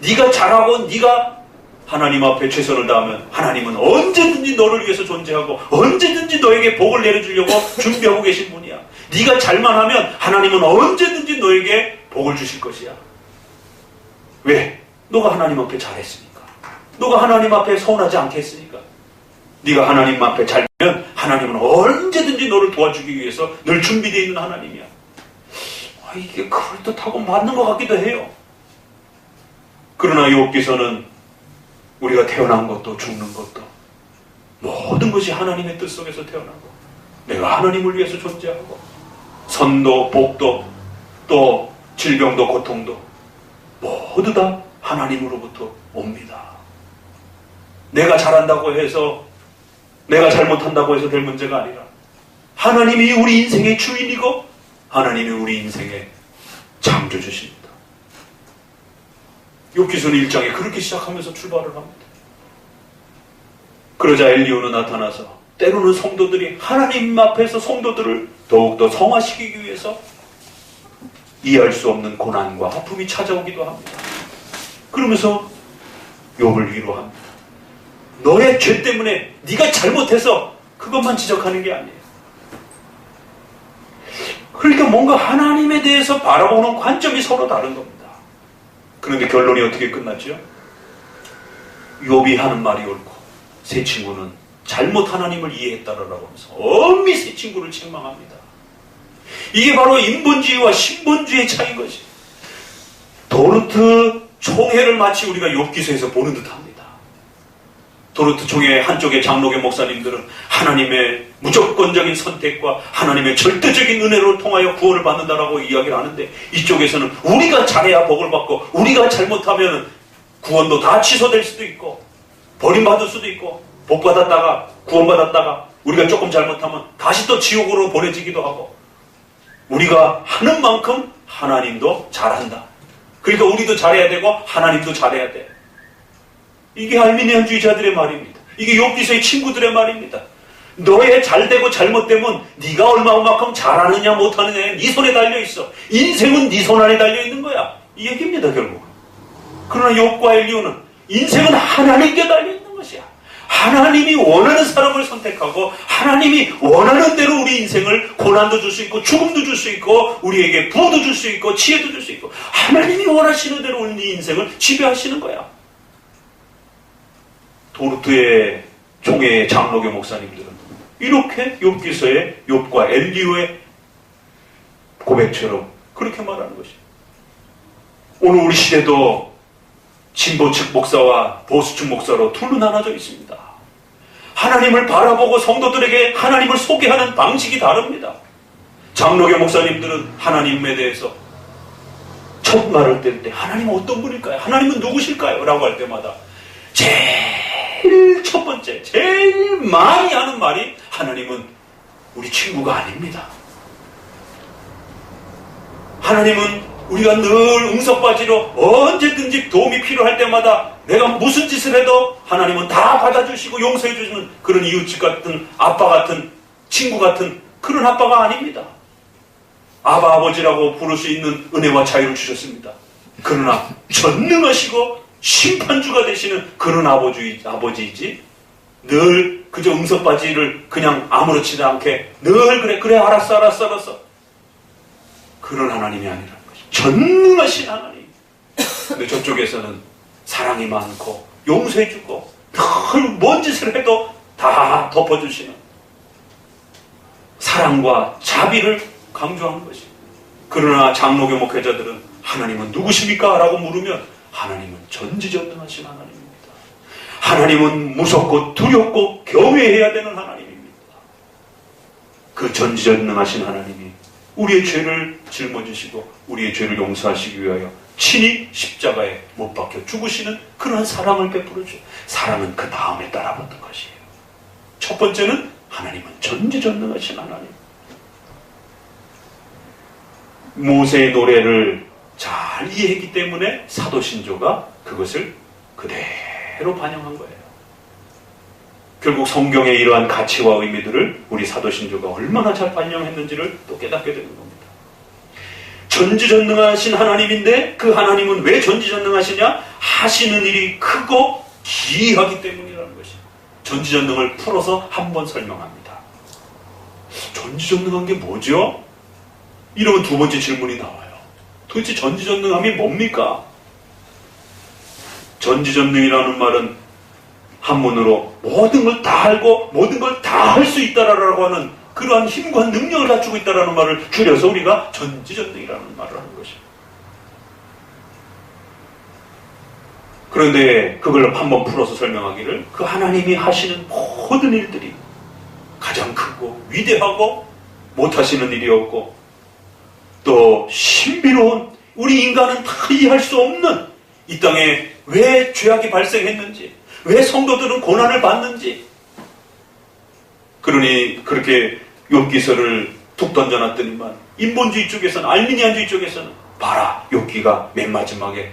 네가 잘하고 네가 하나님 앞에 최선을 다하면 하나님은 언제든지 너를 위해서 존재하고 언제든지 너에게 복을 내려주려고 준비하고 계신 분이야. 네가 잘만 하면 하나님은 언제든지 너에게 복을 주실 것이야. 왜? 너가 하나님 앞에 잘했으니까. 너가 하나님 앞에 서운하지 않겠습니까? 네가 하나님 앞에 잘 되면 하나님은 언제든지 너를 도와주기 위해서 늘 준비되어 있는 하나님이야. 이게 그럴듯하고 맞는 것 같기도 해요. 그러나 욥기서는 우리가 태어난 것도 죽는 것도 모든 것이 하나님의 뜻 속에서 태어나고 내가 하나님을 위해서 존재하고 선도 복도 또 질병도 고통도 모두 다 하나님으로부터 옵니다. 내가 잘한다고 해서 내가 잘못한다고 해서 될 문제가 아니라 하나님이 우리 인생의 주인이고 하나님이 우리 인생의 창조주십니다. 욥기서는 1장에 그렇게 시작하면서 출발을 합니다. 그러자 엘리후는 나타나서 때로는 성도들이 하나님 앞에서 성도들을 더욱더 성화시키기 위해서 이해할 수 없는 고난과 아픔이 찾아오기도 합니다. 그러면서 욥을 위로합니다. 너의 죄 때문에 네가 잘못해서 그것만 지적하는 게 아니에요. 그러니까 뭔가 하나님에 대해서 바라보는 관점이 서로 다른 겁니다. 그런데 결론이 어떻게 끝났죠? 욥이 하는 말이 옳고 세 친구는 잘못 하나님을 이해했다라고 하면서 엄히 세 친구를 책망합니다. 이게 바로 인본주의와 신본주의의 차이인 것이. 도르트 총회를 마치 우리가 욥기서에서 보는 듯합니다. 도르트 총회 한쪽의 장로교 목사님들은 하나님의 무조건적인 선택과 하나님의 절대적인 은혜로 통하여 구원을 받는다라고 이야기를 하는데 이쪽에서는 우리가 잘해야 복을 받고 우리가 잘못하면 구원도 다 취소될 수도 있고 버림받을 수도 있고 복받았다가 구원받았다가 우리가 조금 잘못하면 다시 또 지옥으로 보내지기도 하고 우리가 하는 만큼 하나님도 잘한다. 그러니까 우리도 잘해야 되고 하나님도 잘해야 돼. 이게 알미니안주의자들의 말입니다. 이게 욥기서의 친구들의 말입니다. 너의 잘되고 잘못되면 네가 얼마만큼 잘하느냐 못하느냐에 네 손에 달려있어. 인생은 네 손 안에 달려있는 거야. 이 얘기입니다 결국. 그러나 욥과 엘리후는 인생은 하나님께 달려있는 것이야. 하나님이 원하는 사람을 선택하고 하나님이 원하는 대로 우리 인생을 고난도 줄 수 있고 죽음도 줄 수 있고 우리에게 부도 줄 수 있고 지혜도 줄 수 있고 하나님이 원하시는 대로 우리 인생을 지배하시는 거야. 도르트의 총회의 장로교 목사님들은 이렇게 욥기서의 욥과 엘리후의 고백처럼 그렇게 말하는 것이에요. 오늘 우리 시대도 진보 측 목사와 보수 측 목사로 둘로 나눠져 있습니다. 하나님을 바라보고 성도들에게 하나님을 소개하는 방식이 다릅니다. 장로교 목사님들은 하나님에 대해서 첫 말을 뗄 때 하나님은 어떤 분일까요? 하나님은 누구실까요? 라고 할 때마다 제일 첫 번째, 제일 많이 하는 말이 하나님은 우리 친구가 아닙니다. 하나님은 우리가 늘 응석바지로 언제든지 도움이 필요할 때마다 내가 무슨 짓을 해도 하나님은 다 받아주시고 용서해 주시는 그런 이웃집 같은 아빠 같은 친구 같은 그런 아빠가 아닙니다. 아바 아버지라고 부를 수 있는 은혜와 자유를 주셨습니다. 그러나 전능하시고 심판주가 되시는 그런 아버지이지 늘 그저 응석바지를 그냥 아무렇지도 않게 늘 그래 알았어 그런 하나님이 아니라는 것이 전능하신 하나님. 근데 저쪽에서는 사랑이 많고 용서해주고 늘 뭔 짓을 해도 다 덮어주시는 사랑과 자비를 강조하는 것이. 그러나 장로교 목회자들은 하나님은 누구십니까? 라고 물으면 하나님은 전지전능하신 하나님입니다. 하나님은 무섭고 두렵고 경외해야 되는 하나님입니다. 그 전지전능하신 하나님이 우리의 죄를 짊어지시고 우리의 죄를 용서하시기 위하여 친히 십자가에 못 박혀 죽으시는 그러한 사랑을 베풀어줘. 사랑은 그 다음에 따라붙는 것이에요. 첫 번째는 하나님은 전지전능하신 하나님. 모세의 노래를 잘 이해했기 때문에 사도신조가 그것을 그대로 반영한 거예요. 결국 성경의 이러한 가치와 의미들을 우리 사도신조가 얼마나 잘 반영했는지를 또 깨닫게 되는 겁니다. 전지전능하신 하나님인데 그 하나님은 왜 전지전능하시냐? 하시는 일이 크고 기이하기 때문이라는 것이. 전지전능을 풀어서 한번 설명합니다. 전지전능한 게 뭐죠? 이러면 두 번째 질문이 나와요. 도대체 전지전능함이 뭡니까? 전지전능이라는 말은 한문으로 모든 걸 다 알고 모든 걸 다 할 수 있다라고 하는 그러한 힘과 능력을 갖추고 있다라는 말을 줄여서 우리가 전지전능이라는 말을 하는 것입니다. 그런데 그걸 한번 풀어서 설명하기를 그 하나님이 하시는 모든 일들이 가장 크고 위대하고 못하시는 일이 없고 또 신비로운 우리 인간은 다 이해할 수 없는 이 땅에 왜 죄악이 발생했는지 왜 성도들은 고난을 받는지 그러니 그렇게 욥기서를 툭 던져놨더니만 인본주의 쪽에서는 알미니안주의 쪽에서는 봐라 욥기가 맨 마지막에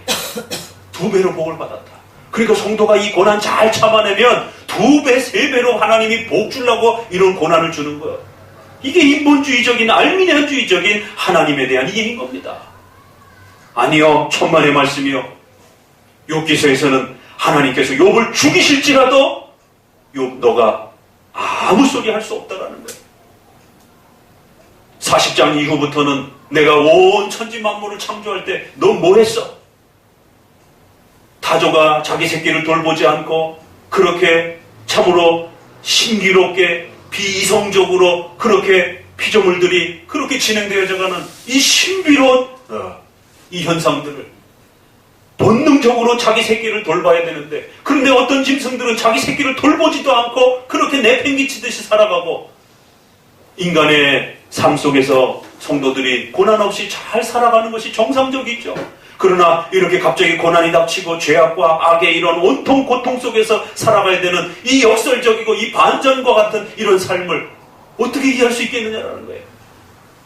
2배로 복을 받았다. 그러니까 성도가 이 고난 잘 참아내면 2배, 3배로 하나님이 복 주려고 이런 고난을 주는 거예요. 이게 인본주의적인 알미니안주의적인 하나님에 대한 이해인 겁니다. 아니요, 천만의 말씀이요. 욥기서에서는 하나님께서 욥을 죽이실지라도 욥 너가 아무 소리 할 수 없다라는 거예요. 40장 이후부터는 내가 온 천지 만물을 창조할 때 너 뭐 했어? 타조가 자기 새끼를 돌보지 않고 그렇게 참으로 신기롭게 비이성적으로 그렇게 피조물들이 그렇게 진행되어져가는 이 신비로운 이 현상들을 본능적으로 자기 새끼를 돌봐야 되는데 그런데 어떤 짐승들은 자기 새끼를 돌보지도 않고 그렇게 내팽개치듯이 살아가고 인간의 삶 속에서 성도들이 고난 없이 잘 살아가는 것이 정상적이죠. 그러나 이렇게 갑자기 고난이 닥치고 죄악과 악의 이런 온통 고통 속에서 살아가야 되는 이 역설적이고 이 반전과 같은 이런 삶을 어떻게 이해할 수 있겠느냐라는 거예요.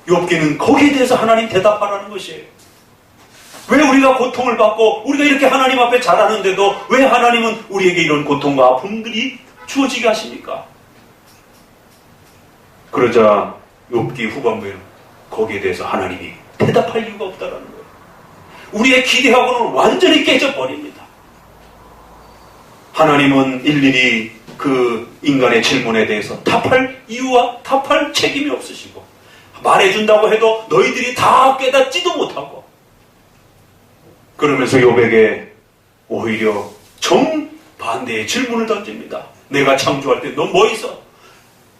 욥기는 거기에 대해서 하나님 대답하라는 것이에요. 왜 우리가 고통을 받고 우리가 이렇게 하나님 앞에 잘하는데도 왜 하나님은 우리에게 이런 고통과 아픔들이 주어지게 하십니까? 그러자 욥기 후반부에는 거기에 대해서 하나님이 대답할 이유가 없다라는 거예요. 우리의 기대하고는 완전히 깨져버립니다. 하나님은 일일이 그 인간의 질문에 대해서 답할 이유와 답할 책임이 없으시고 말해준다고 해도 너희들이 다 깨닫지도 못하고 그러면서 욥에게 오히려 정반대의 질문을 던집니다. 내가 창조할 때 너 뭐 있어?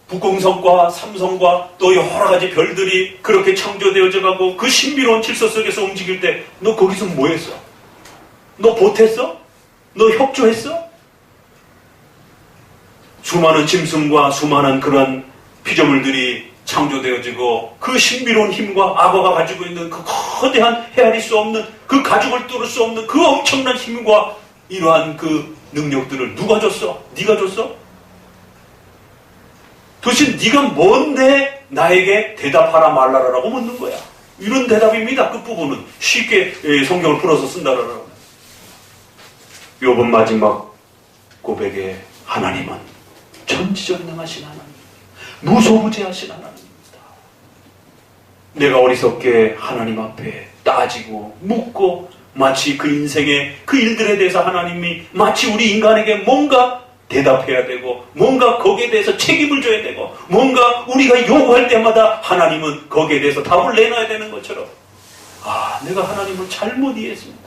북극성과 삼성과 또 여러 가지 별들이 그렇게 창조되어져 가고 그 신비로운 질서 속에서 움직일 때 너 거기서 뭐 했어? 너 보탰어? 너 협조했어? 수많은 짐승과 수많은 그런 피조물들이 창조되어지고 그 신비로운 힘과 악어가 가지고 있는 그 거대한 헤아릴 수 없는 그 가죽을 뚫을 수 없는 그 엄청난 힘과 이러한 그 능력들을 누가 줬어? 네가 줬어? 도대체 네가 뭔데 나에게 대답하라 말라라고 묻는 거야. 이런 대답입니다. 끝부분은 쉽게 성경을 풀어서 쓴다라는 욥은 마지막 고백에 하나님은 전지전능하신 하나님, 무소부재하신 하나님입니다. 내가 어리석게 하나님 앞에 따지고 묻고 마치 그 인생의 그 일들에 대해서 하나님이 마치 우리 인간에게 뭔가 대답해야 되고 뭔가 거기에 대해서 책임을 져야 되고 뭔가 우리가 요구할 때마다 하나님은 거기에 대해서 답을 내놔야 되는 것처럼 내가 하나님을 잘못 이해했습니다.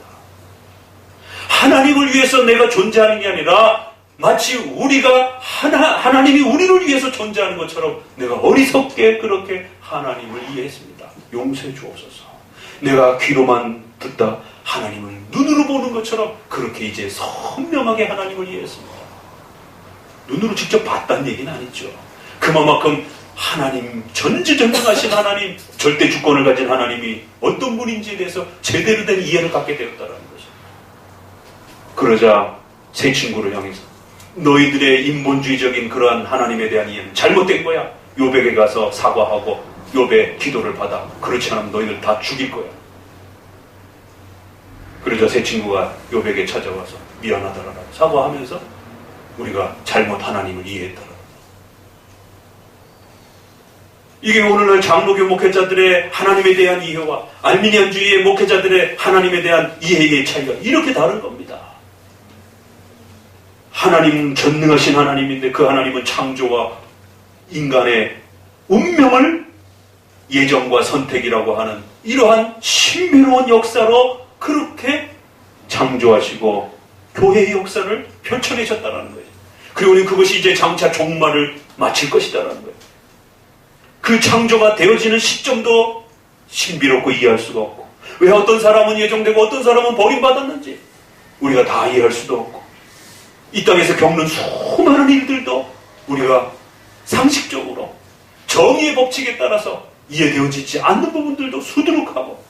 하나님을 위해서 내가 존재하는 게 아니라 마치 우리가 하나님이 우리를 위해서 존재하는 것처럼 내가 어리석게 그렇게 하나님을 이해했습니다. 용서해 주옵소서. 내가 귀로만 듣다 하나님을 눈으로 보는 것처럼 그렇게 이제 선명하게 하나님을 이해했습니다. 눈으로 직접 봤다는 얘기는 아니죠. 그만큼 하나님, 전지전능하신 하나님, 절대 주권을 가진 하나님이 어떤 분인지에 대해서 제대로 된 이해를 갖게 되었다는 것입니다. 그러자 세 친구를 향해서 너희들의 인본주의적인 그러한 하나님에 대한 이해는 잘못된 거야. 욥에게 가서 사과하고 욥의 기도를 받아. 그렇지 않으면 너희들 다 죽일 거야. 그러자 세 친구가 욥에게 찾아와서 미안하다라고 사과하면서 우리가 잘못 하나님을 이해했다라. 이게 오늘날 장로교 목회자들의 하나님에 대한 이해와 알미니안주의의 목회자들의 하나님에 대한 이해의 차이가 이렇게 다른 겁니다. 하나님 전능하신 하나님인데 그 하나님은 창조와 인간의 운명을 예정과 선택이라고 하는 이러한 신비로운 역사로 그렇게 창조하시고 교회의 역사를 펼쳐내셨다는 거예요. 그리고 그것이 이제 장차 종말을 마칠 것이다라는 거예요. 그 창조가 되어지는 시점도 신비롭고 이해할 수가 없고, 왜 어떤 사람은 예정되고 어떤 사람은 버림받았는지 우리가 다 이해할 수도 없고, 이 땅에서 겪는 수많은 일들도 우리가 상식적으로 정의의 법칙에 따라서 이해되어지지 않는 부분들도 수두룩하고,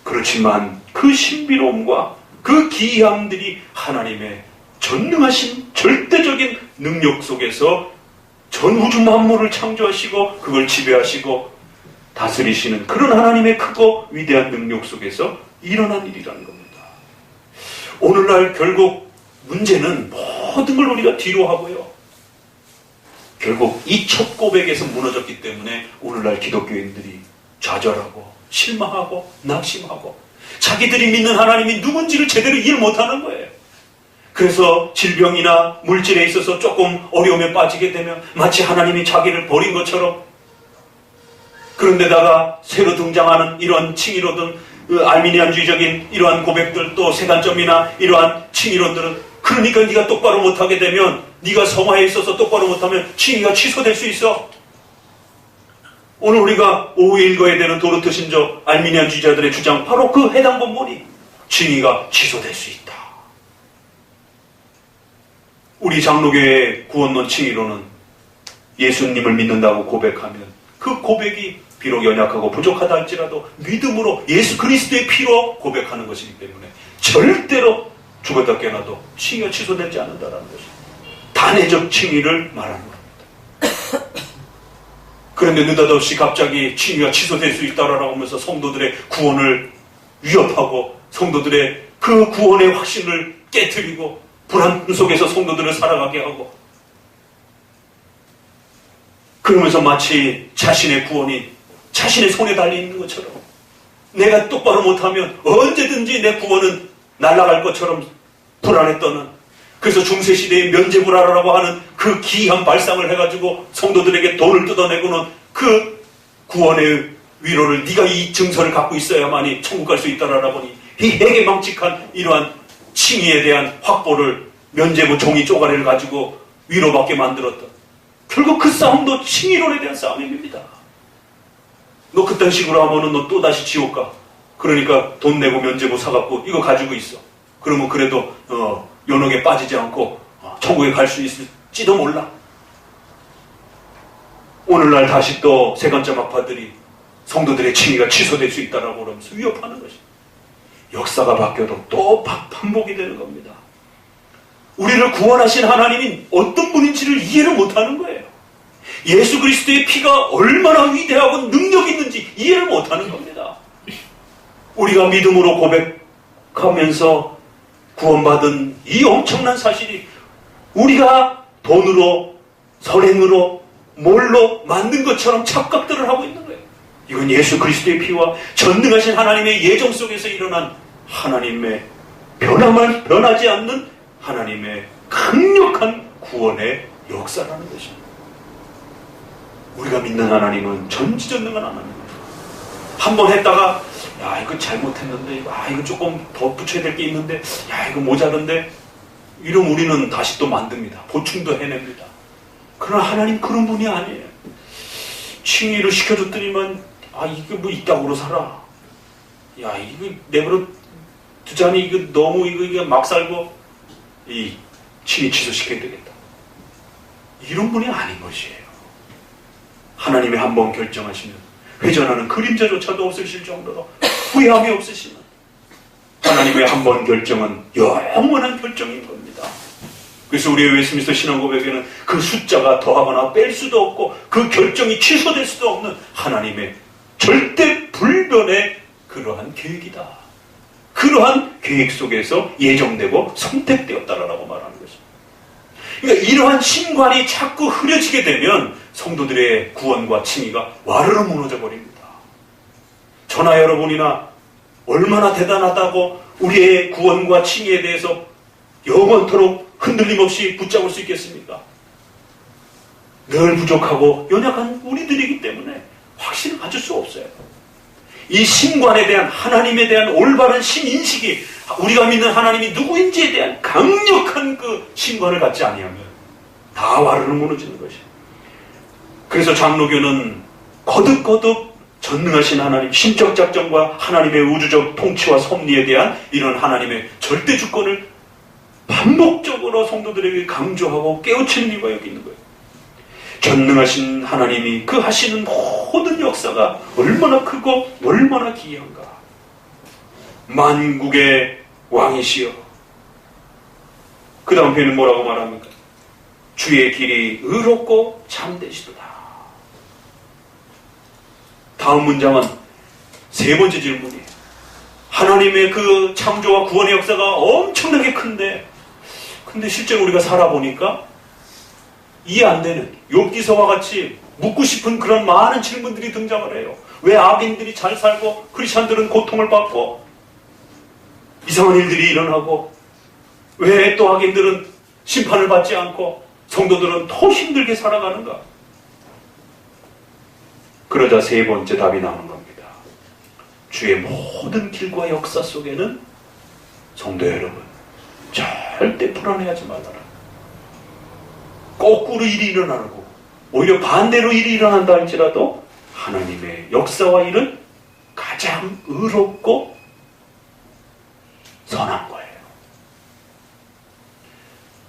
그렇지만 그 신비로움과 그 기이함들이 하나님의 전능하신 절대적인 능력 속에서 전 우주 만물을 창조하시고 그걸 지배하시고 다스리시는 그런 하나님의 크고 위대한 능력 속에서 일어난 일이라는 겁니다. 오늘날 결국 문제는 모든 걸 우리가 뒤로 하고요, 결국 이 첫 고백에서 무너졌기 때문에 오늘날 기독교인들이 좌절하고 실망하고 낙심하고 자기들이 믿는 하나님이 누군지를 제대로 이해를 못하는 거예요. 그래서 질병이나 물질에 있어서 조금 어려움에 빠지게 되면 마치 하나님이 자기를 버린 것처럼, 그런데다가 새로 등장하는 이러한 칭의로든 알미니안주의적인 이러한 고백들, 또 세간점이나 이러한 칭의론들은, 그러니까 네가 똑바로 못하게 되면, 네가 성화에 있어서 똑바로 못하면 칭의가 취소될 수 있어. 오늘 우리가 오후에 읽어야 되는 도르트 신조 알미니안주의자들의 주장, 바로 그 해당 본문이 칭의가 취소될 수 있다. 우리 장로교의 구원론 칭의로는 예수님을 믿는다고 고백하면 그 고백이 비록 연약하고 부족하다 할지라도 믿음으로 예수 그리스도의 피로 고백하는 것이기 때문에 절대로 죽었다 깨어나도 칭의가 취소되지 않는다는 것이 단회적 칭의를 말하는 겁니다. 그런데 느닷없이 갑자기 칭의가 취소될 수 있다라고 하면서 성도들의 구원을 위협하고 성도들의 그 구원의 확신을 깨트리고 불안 속에서 성도들을 살아가게 하고, 그러면서 마치 자신의 구원이 자신의 손에 달려있는 것처럼, 내가 똑바로 못하면 언제든지 내 구원은 날아갈 것처럼 불안에 떠는, 그래서 중세시대의 면제불알이라고 하는 그 기이한 발상을 해가지고 성도들에게 돈을 뜯어내고는 그 구원의 위로를 네가 이 증서를 갖고 있어야만이 천국 갈 수 있다라고 하니, 이 해괴망측한 이러한 칭의에 대한 확보를 면제부 종이 쪼가리를 가지고 위로받게 만들었던, 결국 그 싸움도 칭의론에 대한 싸움입니다. 너 그딴 식으로 하면은 너 또다시 지옥 가. 그러니까 돈 내고 면제부 사갖고 이거 가지고 있어. 그러면 그래도 연옥에 빠지지 않고 천국에 갈 수 있을지도 몰라. 오늘날 다시 또 세간점 학파들이 성도들의 칭의가 취소될 수 있다라고 그러면서 위협하는 것입니다. 역사가 바뀌어도 또 반복이 되는 겁니다. 우리를 구원하신 하나님이 어떤 분인지를 이해를 못하는 거예요. 예수 그리스도의 피가 얼마나 위대하고 능력이 있는지 이해를 못하는 겁니다. 우리가 믿음으로 고백하면서 구원받은 이 엄청난 사실이 우리가 돈으로, 선행으로, 뭘로 만든 것처럼 착각들을 하고 있는 거예요. 이건 예수 그리스도의 피와 전능하신 하나님의 예정 속에서 일어난 하나님의 변하지 않는 하나님의 강력한 구원의 역사라는 것입니다. 우리가 믿는 하나님은 전지전능한 하나님입니다. 한번 했다가 야 이거 잘못했는데 이거 조금 더 붙여야 될 게 있는데 야 이거 모자른데 이러면 우리는 다시 또 만듭니다. 보충도 해냅니다. 그러나 하나님 그런 분이 아니에요. 칭의를 시켜줬더니만 이거 뭐 이따구로 살아. 야 이거 내버려 두자니 이거 너무 이거 막 살고 이 칭의 취소시켜야 되겠다. 이런 분이 아닌 것이에요. 하나님이 한번 결정하시면 회전하는 그림자조차도 없으실 정도로 후회함이 없으시는 하나님의 한번 결정은 영원한 결정인 겁니다. 그래서 우리의 웨스트민스터 신앙고백에는 그 숫자가 더하거나 뺄 수도 없고 그 결정이 취소될 수도 없는 하나님의 절대 불변의 그러한 계획이다. 그러한 계획 속에서 예정되고 선택되었다라고 말하는 것입니다. 그러니까 이러한 신관이 자꾸 흐려지게 되면 성도들의 구원과 칭의가 와르르 무너져 버립니다. 저나 여러분이나 얼마나 대단하다고 우리의 구원과 칭의에 대해서 영원토록 흔들림 없이 붙잡을 수 있겠습니까? 늘 부족하고 연약한 우리들이기 때문에 확신을 가질 수 없어요. 이 신관에 대한 하나님에 대한 올바른 신인식이 우리가 믿는 하나님이 누구인지에 대한 강력한 그 신관을 갖지 아니하면 다 와르르 무너지는 것이에요. 그래서 장로교는 거듭거듭 전능하신 하나님, 신적 작정과 하나님의 우주적 통치와 섭리에 대한 이런 하나님의 절대 주권을 반복적으로 성도들에게 강조하고 깨우치는 이유가 여기 있는 거예요. 전능하신 하나님이 그 하시는 모든 역사가 얼마나 크고 얼마나 기이한가. 만국의 왕이시여. 그 다음 편은 뭐라고 말합니까? 주의 길이 의롭고 참되시도다. 다음 문장은 세 번째 질문이에요. 하나님의 그 창조와 구원의 역사가 엄청나게 큰데, 근데 실제로 우리가 살아보니까 이해 안 되는, 욥기서와 같이 묻고 싶은 그런 많은 질문들이 등장을 해요. 왜 악인들이 잘 살고 크리스찬들은 고통을 받고 이상한 일들이 일어나고, 왜 또 악인들은 심판을 받지 않고 성도들은 더 힘들게 살아가는가? 그러자 세 번째 답이 나오는 겁니다. 주의 모든 길과 역사 속에는 성도 여러분, 절대 불안해하지 말아라. 거꾸로 일이 일어나고 오히려 반대로 일이 일어난다 할지라도 하나님의 역사와 일은 가장 의롭고 선한 거예요.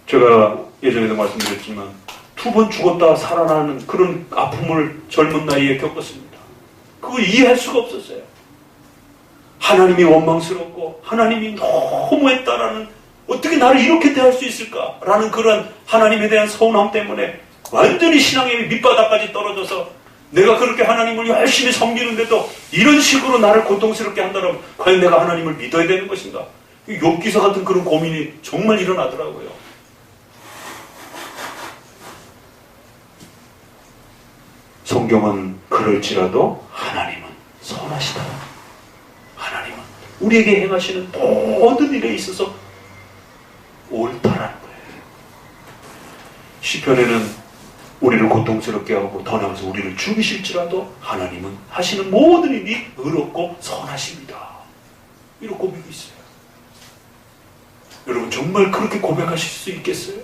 제가 예전에도 말씀드렸지만 2번 죽었다 살아나는 그런 아픔을 젊은 나이에 겪었습니다. 그걸 이해할 수가 없었어요. 하나님이 원망스럽고 하나님이 너무했다라는, 어떻게 나를 이렇게 대할 수 있을까라는 그런 하나님에 대한 서운함 때문에 완전히 신앙의 밑바닥까지 떨어져서 내가 그렇게 하나님을 열심히 섬기는데도 이런 식으로 나를 고통스럽게 한다면 과연 내가 하나님을 믿어야 되는 것인가? 욥기서 같은 그런 고민이 정말 일어나더라고요. 성경은 그럴지라도 하나님은 선하시다. 하나님은 우리에게 행하시는 모든 일에 있어서 옳다라는 거예요. 시편에는 우리를 고통스럽게 하고 더 나아가서 우리를 죽이실지라도 하나님은 하시는 모든 일이 의롭고 선하십니다. 이렇게 고백이 있어요. 여러분 정말 그렇게 고백하실 수 있겠어요?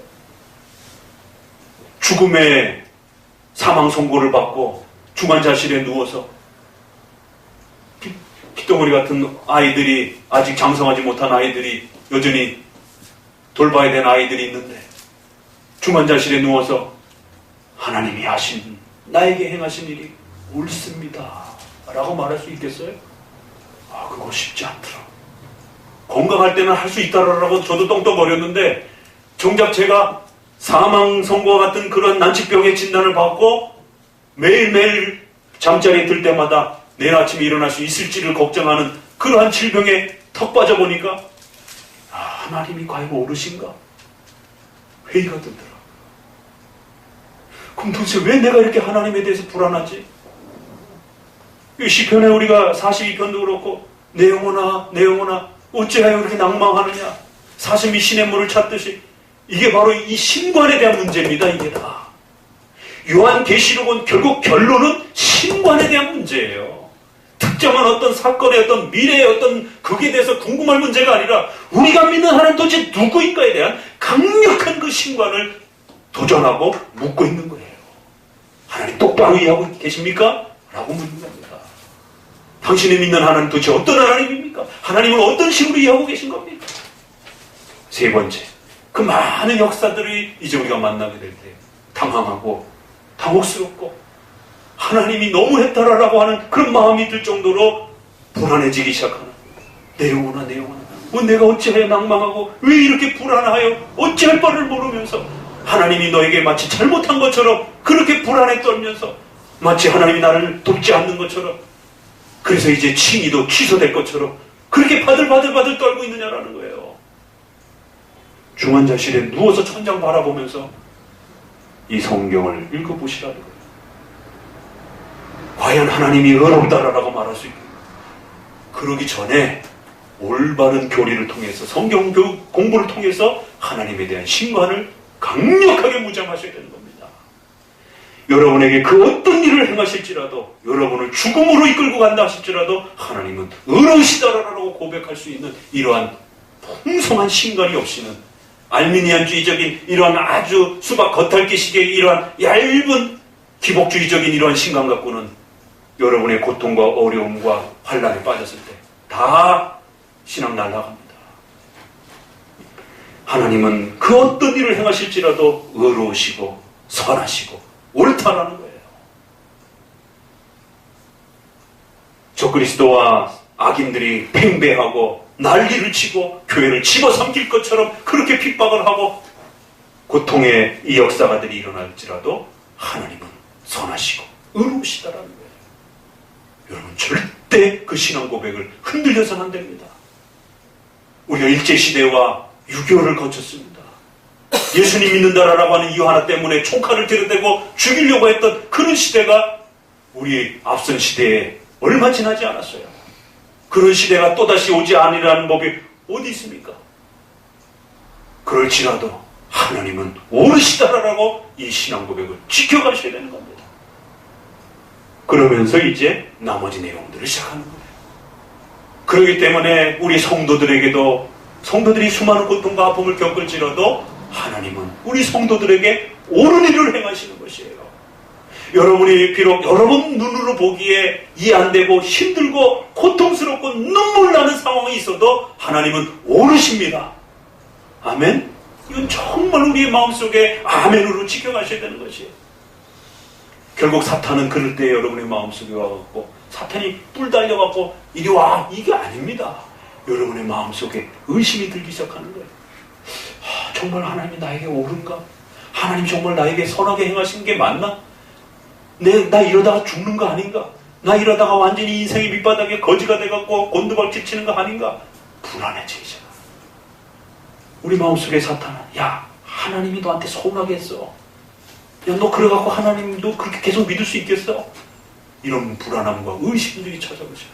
죽음의 사망 선고를 받고 중환자실에 누워서 핏덩어리 같은 아이들이, 아직 장성하지 못한 아이들이, 여전히 돌봐야 되는 아이들이 있는데 중환자실에 누워서 하나님이 하신, 나에게 행하신 일이 옳습니다 라고 말할 수 있겠어요? 그거 쉽지 않더라. 건강할 때는 할 수 있다라고 저도 떵떵거렸는데 정작 제가 사망 선고와 같은 그런 난치병의 진단을 받고 매일매일 잠자리에 들 때마다 내일 아침에 일어날 수 있을지를 걱정하는 그러한 질병에 턱 빠져보니까 하나님이 과연 옳으신가? 회의가 들더라. 그럼 도대체 왜 내가 이렇게 하나님에 대해서 불안하지? 이 시편에 우리가 42편도 그렇고 내 영혼아 내 영혼아 어찌하여 그렇게 낭망하느냐, 사슴이 시냇물을 찾듯이, 이게 바로 이 신관에 대한 문제입니다. 이게 다 요한계시록은 결국 결론은 신관에 대한 문제예요. 특정한 어떤 사건의 어떤 미래의 어떤 그에 대해서 궁금할 문제가 아니라 우리가 믿는 하나님 도대체 누구인가에 대한 강력한 그 신관을 도전하고 묻고 있는 거예요. 하나님 똑바로 이해하고 계십니까? 라고 묻는 겁니다. 당신이 믿는 하나님 도대체 어떤 하나님입니까? 하나님을 어떤 식으로 이해하고 계신 겁니까? 세 번째, 그 많은 역사들이 이제 우리가 만나게 될 때 당황하고 당혹스럽고 하나님이 너무했다라고 하는 그런 마음이 들 정도로 불안해지기 시작하는, 내 영혼아 내 영혼아 내가 어찌하여 낭망하고 왜 이렇게 불안하여 어찌할 바를 모르면서 하나님이 너에게 마치 잘못한 것처럼 그렇게 불안에 떨면서 마치 하나님이 나를 돕지 않는 것처럼, 그래서 이제 칭의도 취소될 것처럼 그렇게 바들바들 떨고 있느냐라는 거예요. 중환자실에 누워서 천장 바라보면서 이 성경을 읽어보시라는 거예요. 과연 하나님이 의롭다라고 말할 수 있고, 그러기 전에 올바른 교리를 통해서 성경 공부를 통해서 하나님에 대한 신관을 강력하게 무장하셔야 되는 겁니다. 여러분에게 그 어떤 일을 행하실지라도, 여러분을 죽음으로 이끌고 간다 하실지라도 하나님은 의로우시다라고 고백할 수 있는 이러한 풍성한 신관이 없이는 알미니안주의적인 이러한 아주 수박 겉핥기식의 이러한 얇은 기복주의적인 이러한 신앙 갖고는 여러분의 고통과 어려움과 환란에 빠졌을 때 다 신앙 날아갑니다. 하나님은 그 어떤 일을 행하실지라도 의로우시고 선하시고 옳다라는 거예요. 적그리스도와 악인들이 팽배하고 난리를 치고 교회를 집어삼킬 것처럼 그렇게 핍박을 하고 고통의 이 역사가들이 일어날지라도 하나님은 선하시고 의로우시다라는 거예요. 여러분 절대 그 신앙 고백을 흔들려서는 안 됩니다. 우리가 일제시대와 6.25를 거쳤습니다. 예수님 믿는다라고 하는 이유 하나 때문에 총칼을 들여대고 죽이려고 했던 그런 시대가 우리 앞선 시대에 얼마 지나지 않았어요. 그런 시대가 또다시 오지 않으리라는 법이 어디 있습니까? 그럴지라도 하나님은 옳으시다라고 이 신앙 고백을 지켜가셔야 되는 겁니다. 그러면서 이제 나머지 내용들을 시작하는 거예요. 그렇기 때문에 우리 성도들에게도 성도들이 수많은 고통과 아픔을 겪을지라도 하나님은 우리 성도들에게 옳은 일을 행하시는 것이에요. 여러분이 비록 여러분 눈으로 보기에 이해 안 되고 힘들고 고통스럽고 눈물 나는 상황이 있어도 하나님은 옳으십니다. 아멘? 이건 정말 우리의 마음속에 아멘으로 지켜가셔야 되는 것이에요. 결국 사탄은 그럴 때 여러분의 마음속에 와갖고 사탄이 뿔 달려갖고 이리 와 이게 아닙니다. 여러분의 마음속에 의심이 들기 시작하는 거예요. 정말 하나님이 나에게 옳은가? 하나님 정말 나에게 선하게 행하신 게 맞나? 나 이러다가 죽는 거 아닌가? 나 이러다가 완전히 인생의 밑바닥에 거지가 돼갖고 곤두박질 치는 거 아닌가? 불안해지기 시작. 우리 마음속에 사탄은 야 하나님이 너한테 서운하게 했어. 야 너 그래갖고 하나님도 그렇게 계속 믿을 수 있겠어? 이런 불안함과 의심들이 찾아오죠.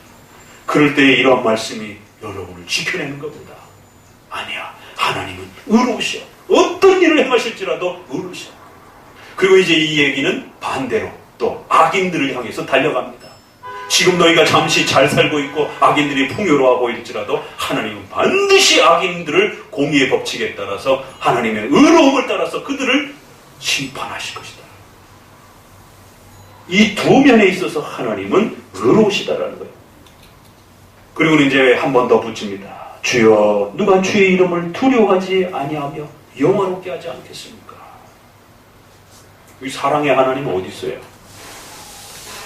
그럴 때 이러한 말씀이 여러분을 지켜내는 겁니다. 아니야. 하나님은 의로우셔. 어떤 일을 행하실지라도 의로우셔. 그리고 이제 이 얘기는 반대로 또 악인들을 향해서 달려갑니다. 지금 너희가 잠시 잘 살고 있고 악인들이 풍요로워 보일지라도 하나님은 반드시 악인들을 공의의 법칙에 따라서 하나님의 의로움을 따라서 그들을 심판하실 것이다. 이 두 면에 있어서 하나님은 의로우시다라는 거예요. 그리고 이제 한 번 더 붙입니다. 주여 누가 주의 이름을 두려워하지 아니하며 영화롭게 하지 않겠습니까? 이 사랑의 하나님은 어디 있어요?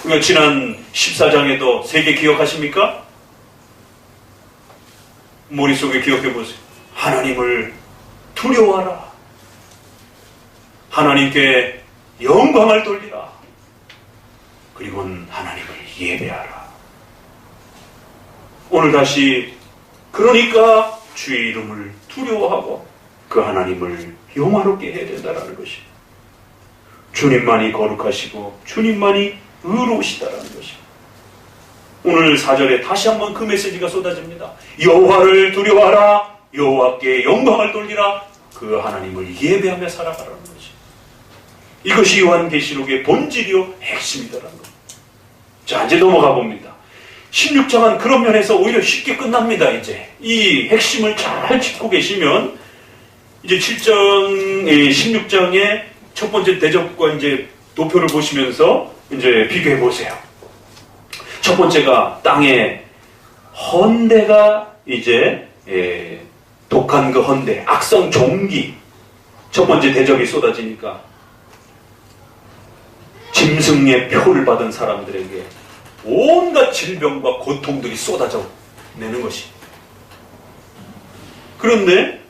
그러니까 지난 14장에도 세 개 기억하십니까? 머릿속에 기억해 보세요. 하나님을 두려워하라. 하나님께 영광을 돌리라. 그리고는 하나님을 예배하라. 오늘 다시 그러니까 주의 이름을 두려워하고 그 하나님을 영화롭게 해야 된다는 것이 주님만이 거룩하시고 주님만이 의로우시다라는 것이 오늘 4절에 다시 한번 그 메시지가 쏟아집니다. 여호와를 두려워하라. 여호와께 영광을 돌리라. 그 하나님을 예배하며 살아가라는 것이 이것이 요한계시록의 본질이요 핵심이다라는 것. 자 이제 넘어가 봅니다. 16장은 그런 면에서 오히려 쉽게 끝납니다. 이제 이 핵심을 잘 짚고 계시면 이제 16장의 첫 번째 대접과 이제 도표를 보시면서 이제 비교해 보세요. 첫 번째가 땅에 헌대가 이제 독한 그 헌대, 악성 종기 첫 번째 대접이 쏟아지니까 짐승의 표를 받은 사람들에게 온갖 질병과 고통들이 쏟아져 내는 것이. 그런데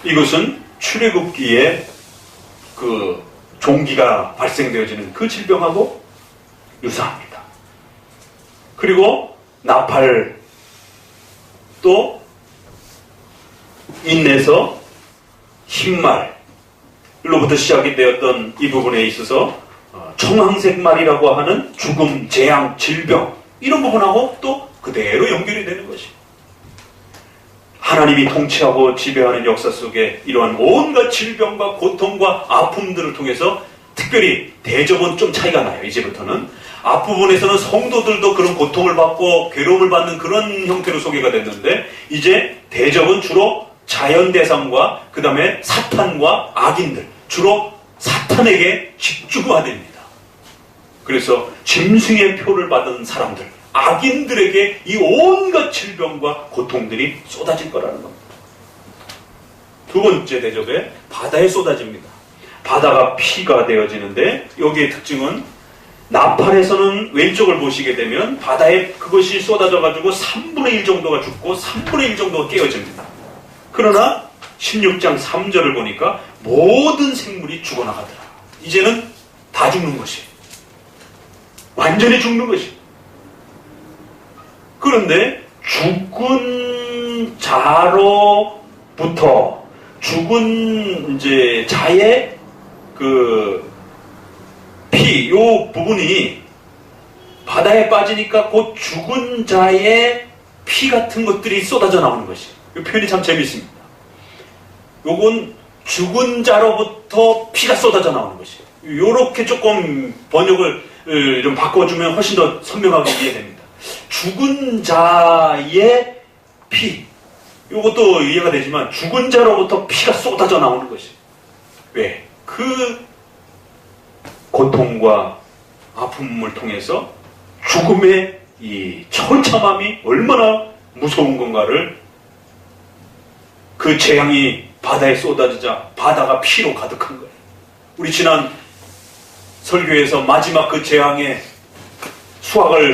이것은 출애굽기에 그 종기가 발생되어지는 그 질병하고 유사합니다. 그리고 나팔 또 인내서 흰말로부터 시작이 되었던 이 부분에 있어서 청황색 말이라고 하는 죽음, 재앙, 질병 이런 부분하고 또 그대로 연결이 되는 것이. 하나님이 통치하고 지배하는 역사 속에 이러한 온갖 질병과 고통과 아픔들을 통해서 특별히 대접은 좀 차이가 나요. 이제부터는 앞부분에서는 성도들도 그런 고통을 받고 괴로움을 받는 그런 형태로 소개가 됐는데 이제 대접은 주로 자연 대상과 그 다음에 사탄과 악인들, 주로 사탄에게 집중화됩니다. 그래서 짐승의 표를 받은 사람들, 악인들에게 이 온갖 질병과 고통들이 쏟아질 거라는 겁니다. 두 번째 대접에 바다에 쏟아집니다. 바다가 피가 되어지는데 여기의 특징은 나팔에서는 왼쪽을 보시게 되면 바다에 그것이 쏟아져가지고 3분의 1 정도가 죽고 3분의 1 정도가 깨어집니다. 그러나 16장 3절을 보니까 모든 생물이 죽어나가더라. 이제는 다 죽는 것이, 완전히 죽는 것이. 그런데 죽은 자로부터 죽은 이제 자의 그 피, 요 부분이 바다에 빠지니까 곧 죽은 자의 피 같은 것들이 쏟아져 나오는 것이. 이 표현이 참 재밌습니다. 요건 죽은 자로부터 피가 쏟아져 나오는 것이에요. 요렇게 조금 번역을 좀 바꿔주면 훨씬 더 선명하게 이해됩니다. 죽은 자의 피. 요것도 이해가 되지만 죽은 자로부터 피가 쏟아져 나오는 것이. 왜? 그 고통과 아픔을 통해서 죽음의 이 처참함이 얼마나 무서운 건가를, 그 재앙이 바다에 쏟아지자 바다가 피로 가득한 거예요. 우리 지난 설교에서 마지막 그 재앙에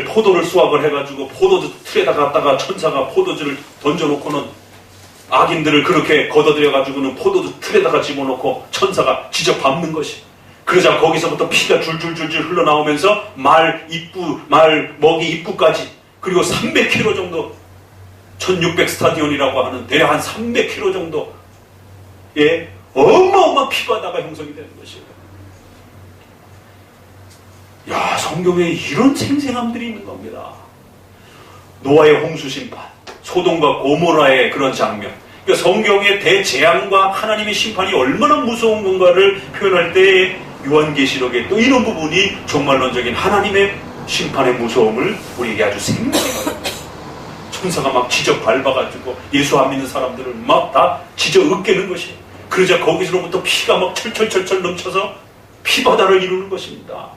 포도를 수확을 해가지고 포도주 틀에다 갖다가 천사가 포도주를 던져놓고는 악인들을 그렇게 걷어들여가지고는 포도주 틀에다가 집어넣고 천사가 지적 밟는 것이. 그러자 거기서부터 피가 줄줄줄줄 흘러나오면서 말 먹이 입구까지, 그리고 300km 정도, 1600 스타디온이라고 하는 대략 한 300km 정도의 어마어마한 피바다가 형성이 되는 것이에요. 야, 성경에 이런 생생함들이 있는 겁니다. 노아의 홍수 심판, 소돔과 고모라의 그런 장면. 그러니까 성경의 대재앙과 하나님의 심판이 얼마나 무서운 건가를 표현할 때 요한계시록에 또 이런 부분이 종말론적인 하나님의 심판의 무서움을 우리에게 아주 생생하게, 천사가 막 지적 밟아가지고 예수 안 믿는 사람들을 막 다 지적 으깨는 것이에요. 그러자 거기서로부터 피가 막 철철철철 넘쳐서 피바다를 이루는 것입니다.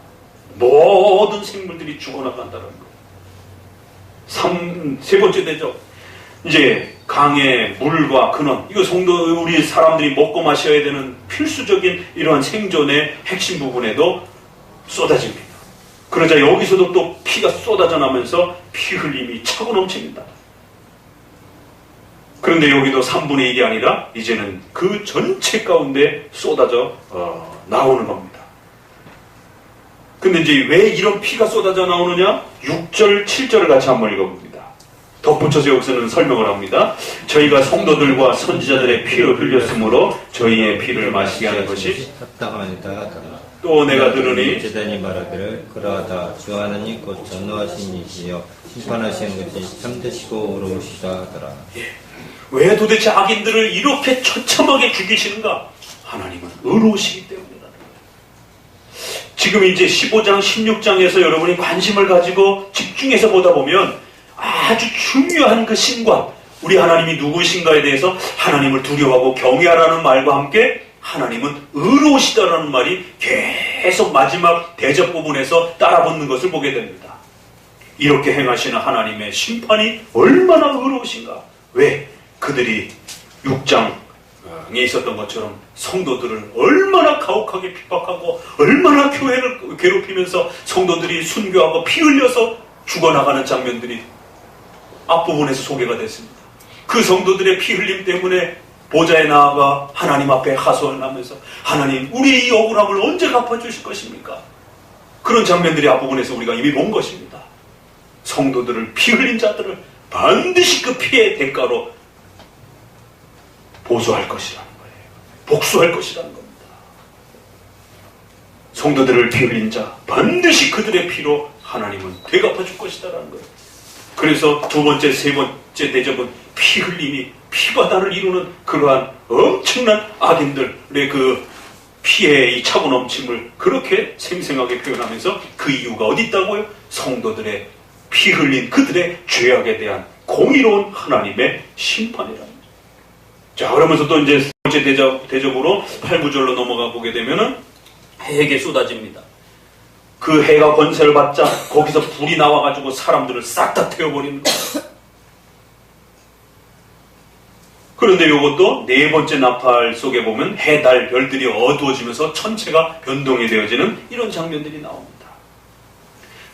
모든 생물들이 죽어나간다는 거. 세 번째 대접, 이제 강의 물과 근원, 이거 성도 우리 사람들이 먹고 마셔야 되는 필수적인 이러한 생존의 핵심 부분에도 쏟아집니다. 그러자 여기서도 또 피가 쏟아져 나면서 피 흘림이 차고 넘칩니다. 그런데 여기도 3분의 1이 아니라 이제는 그 전체 가운데 쏟아져 나오는 겁니다. 근데 이제 왜 이런 피가 쏟아져 나오느냐? 6절, 7절을 같이 한번 읽어봅니다. 덧붙여서 여기서는 설명을 합니다. 저희가 성도들과 선지자들의 피를 흘렸으므로 저희의 피를 마시게 하는 것이
합당하니라.
또 내가 들으니
제단이 말하기를 그러하다 주 하나님 곧 전노하신 이시여 심판하시는 것이 참되시고 의로우시다 하더라.
왜 도대체 악인들을 이렇게 처참하게 죽이시는가? 하나님은 의로우시기 때문이라는 거예요. 지금 이제 15장, 16장에서 여러분이 관심을 가지고 집중해서 보다 보면 아주 중요한 그 신관, 우리 하나님이 누구신가에 대해서 하나님을 두려워하고 경외하라는 말과 함께 하나님은 의로우시다라는 말이 계속 마지막 대접 부분에서 따라붙는 것을 보게 됩니다. 이렇게 행하시는 하나님의 심판이 얼마나 의로우신가? 왜? 그들이 6장에 있었던 것처럼 성도들을 얼마나 가혹하게 핍박하고 얼마나 교회를 괴롭히면서 성도들이 순교하고 피 흘려서 죽어나가는 장면들이 앞부분에서 소개가 됐습니다. 그 성도들의 피 흘림 때문에 보좌에 나아가 하나님 앞에 하소연을 하면서 하나님, 우리 이 억울함을 언제 갚아주실 것입니까? 그런 장면들이 앞부분에서 우리가 이미 본 것입니다. 성도들을 피 흘린 자들을 반드시 그 피의 대가로 보수할 것이라는 거예요. 복수할 것이라는 겁니다. 성도들을 피 흘린 자 반드시 그들의 피로 하나님은 되갚아줄 것이다라는 거예요. 그래서 두 번째, 세 번째 대접은 피 흘림이 피바다를 이루는 그러한 엄청난 악인들의 그 피의 이 차고 넘침을 그렇게 생생하게 표현하면서 그 이유가 어디 있다고요? 성도들의 피 흘린 그들의 죄악에 대한 공의로운 하나님의 심판이라는 거죠. 자, 그러면서 또 이제 세 번째 대접으로 8구절로 넘어가 보게 되면은 해에게 쏟아집니다. 그 해가 권세를 받자 거기서 불이 나와가지고 사람들을 싹 다 태워버리는 거예요. 그런데 이것도 네 번째 나팔 속에 보면 해, 달, 별들이 어두워지면서 천체가 변동이 되어지는 이런 장면들이 나옵니다.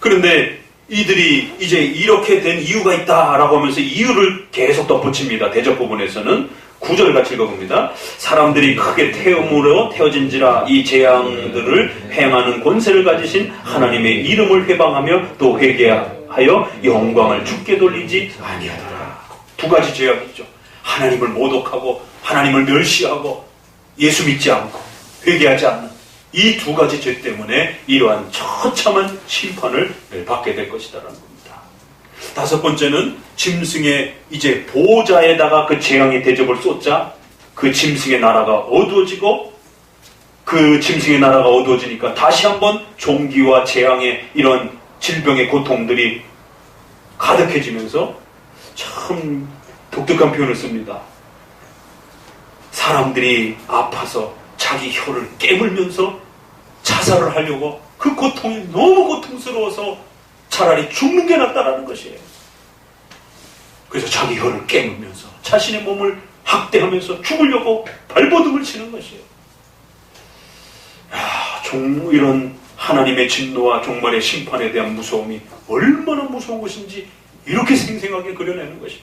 그런데 이들이 이제 이렇게 된 이유가 있다라고 하면서 이유를 계속 덧붙입니다. 대접 부분에서는 9절 같이 읽어봅니다. 사람들이 크게 태움으로 태워진지라 이 재앙들을 행하는 권세를 가지신 하나님의 이름을 회방하며 또 회개하여 영광을 주께 돌리지 아니하더라. 두 가지 죄악이 있죠. 하나님을 모독하고 하나님을 멸시하고 예수 믿지 않고 회개하지 않는 이 두 가지 죄 때문에 이러한 처참한 심판을 받게 될 것이다라는 겁니다. 다섯 번째는 짐승의 이제 보호자에다가 그 재앙의 대접을 쏟자 그 짐승의 나라가 어두워지고 그 짐승의 나라가 어두워지니까 다시 한번 종기와 재앙의 이런 질병의 고통들이 가득해지면서 참 독특한 표현을 씁니다. 사람들이 아파서 자기 혀를 깨물면서 자살을 하려고 그 고통이 너무 고통스러워서 차라리 죽는 게 낫다라는 것이에요. 그래서 자기 혀를 깨물면서 자신의 몸을 학대하면서 죽으려고 발버둥을 치는 것이에요. 이런 하나님의 진노와 종말의 심판에 대한 무서움이 얼마나 무서운 것인지 이렇게 생생하게 그려내는 것이에요.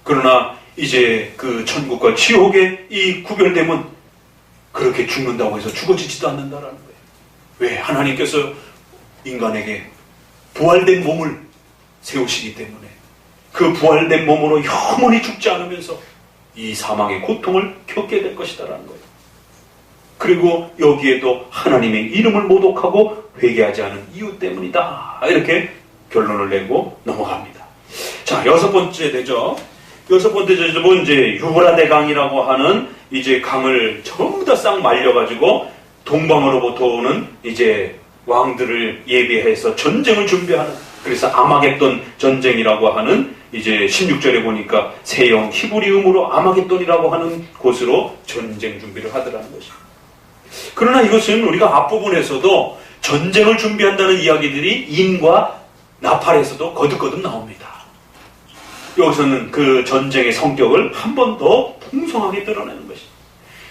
그러나 이제 그 천국과 지옥의 이 구별됨은 그렇게 죽는다고 해서 죽어지지도 않는다라는 거예요. 왜? 하나님께서 인간에게 부활된 몸을 세우시기 때문에 그 부활된 몸으로 영원히 죽지 않으면서 이 사망의 고통을 겪게 될 것이다라는 거예요. 그리고 여기에도 하나님의 이름을 모독하고 회개하지 않은 이유 때문이다. 이렇게 결론을 내고 넘어갑니다. 자, 여섯 번째 대접. 여섯 번째 대접은 이제 유브라데 강이라고 하는 이제 강을 전부 다 싹 말려가지고 동방으로부터 오는 이제 왕들을 예비해서 전쟁을 준비하는, 그래서 아마겟돈 전쟁이라고 하는 이제 16절에 보니까 세영 히브리음으로 아마겟돈이라고 하는 곳으로 전쟁 준비를 하더라는 것입니다. 그러나 이것은 우리가 앞부분에서도 전쟁을 준비한다는 이야기들이 인과 나팔에서도 거듭거듭 나옵니다. 여기서는 그 전쟁의 성격을 한 번 더 풍성하게 드러내는 것입니다.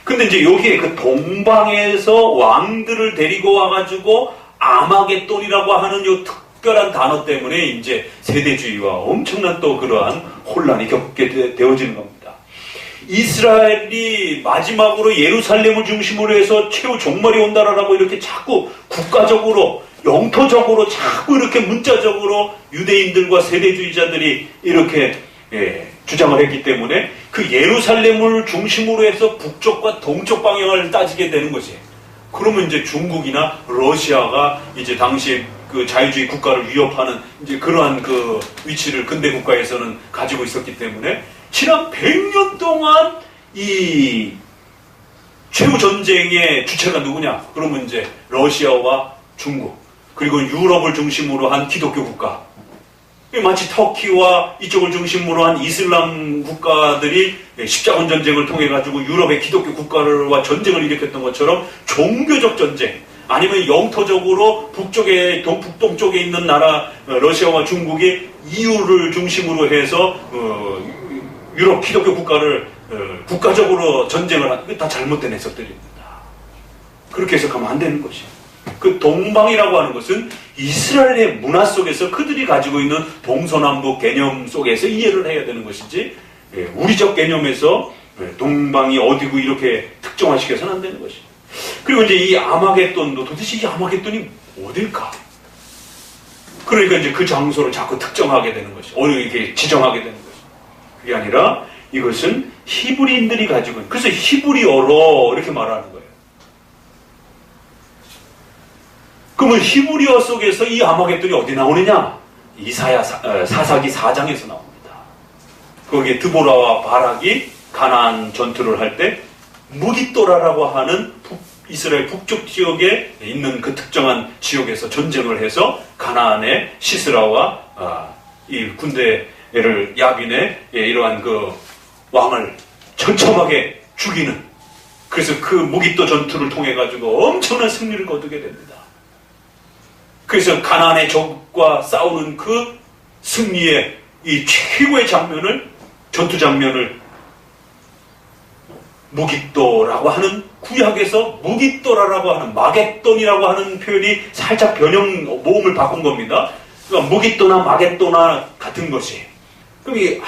근데 이제 여기에 그 동방에서 왕들을 데리고 와가지고 아마겟돈이라고 하는 요 특별한 단어 때문에 이제 세대주의와 엄청난 또 그러한 혼란이 겪게 되어지는 겁니다. 이스라엘이 마지막으로 예루살렘을 중심으로 해서 최후 종말이 온다라고 이렇게 자꾸 국가적으로 영토적으로 자꾸 이렇게 문자적으로 유대인들과 세대주의자들이 이렇게 주장을 했기 때문에 그 예루살렘을 중심으로 해서 북쪽과 동쪽 방향을 따지게 되는 것이에요. 그러면 이제 중국이나 러시아가 이제 당시 그 자유주의 국가를 위협하는 이제 그러한 그 위치를 근대 국가에서는 가지고 있었기 때문에 지난 100년 동안 이 최후 전쟁의 주체가 누구냐? 그러면 이제 러시아와 중국, 그리고 유럽을 중심으로 한 기독교 국가, 마치 터키와 이쪽을 중심으로 한 이슬람 국가들이 십자군 전쟁을 통해 가지고 유럽의 기독교 국가와 전쟁을 일으켰던 것처럼 종교적 전쟁, 아니면 영토적으로 북쪽에 북동쪽에 있는 나라 러시아와 중국이 EU를 중심으로 해서 유럽 기독교 국가를 국가적으로 전쟁을 한, 다 잘못된 해석들입니다. 그렇게 해석하면 안 되는 것이에요. 그 동방이라고 하는 것은 이스라엘의 문화 속에서 그들이 가지고 있는 동서남북 개념 속에서 이해를 해야 되는 것이지, 우리적 개념에서 동방이 어디고 이렇게 특정화시켜서는 안 되는 것이에요. 그리고 이제 이 아마겟돈도 도대체 이 아마겟돈이 어딜까? 그러니까 이제 그 장소를 자꾸 특정하게 되는 것이, 이렇게 지정하게 되는 것이. 그게 아니라 이것은 히브리인들이 가지고 있는, 그래서 히브리어로 이렇게 말하는 거예요. 그러면 히브리어 속에서 이 아마겟돈이 어디 나오느냐? 이사야 사사기 4장에서 나옵니다. 거기에 드보라와 바락이 가나안 전투를 할 때 무깃도라라고 하는 이스라엘 북쪽 지역에 있는 그 특정한 지역에서 전쟁을 해서 가나안의 시스라와 이 군대를 야빈의 이러한 그 왕을 처참하게 죽이는, 그래서 그 무기또 전투를 통해 가지고 엄청난 승리를 거두게 됩니다. 그래서 가나안의 적과 싸우는 그 승리의 이 최고의 장면을, 전투 장면을 무기또라고 하는, 구약에서 무기또라고 하는, 마겟돈이라고 하는 표현이 살짝 변형 모음을 바꾼 겁니다. 그러니까 무기또나 마겟도나 같은 것이. 그럼 이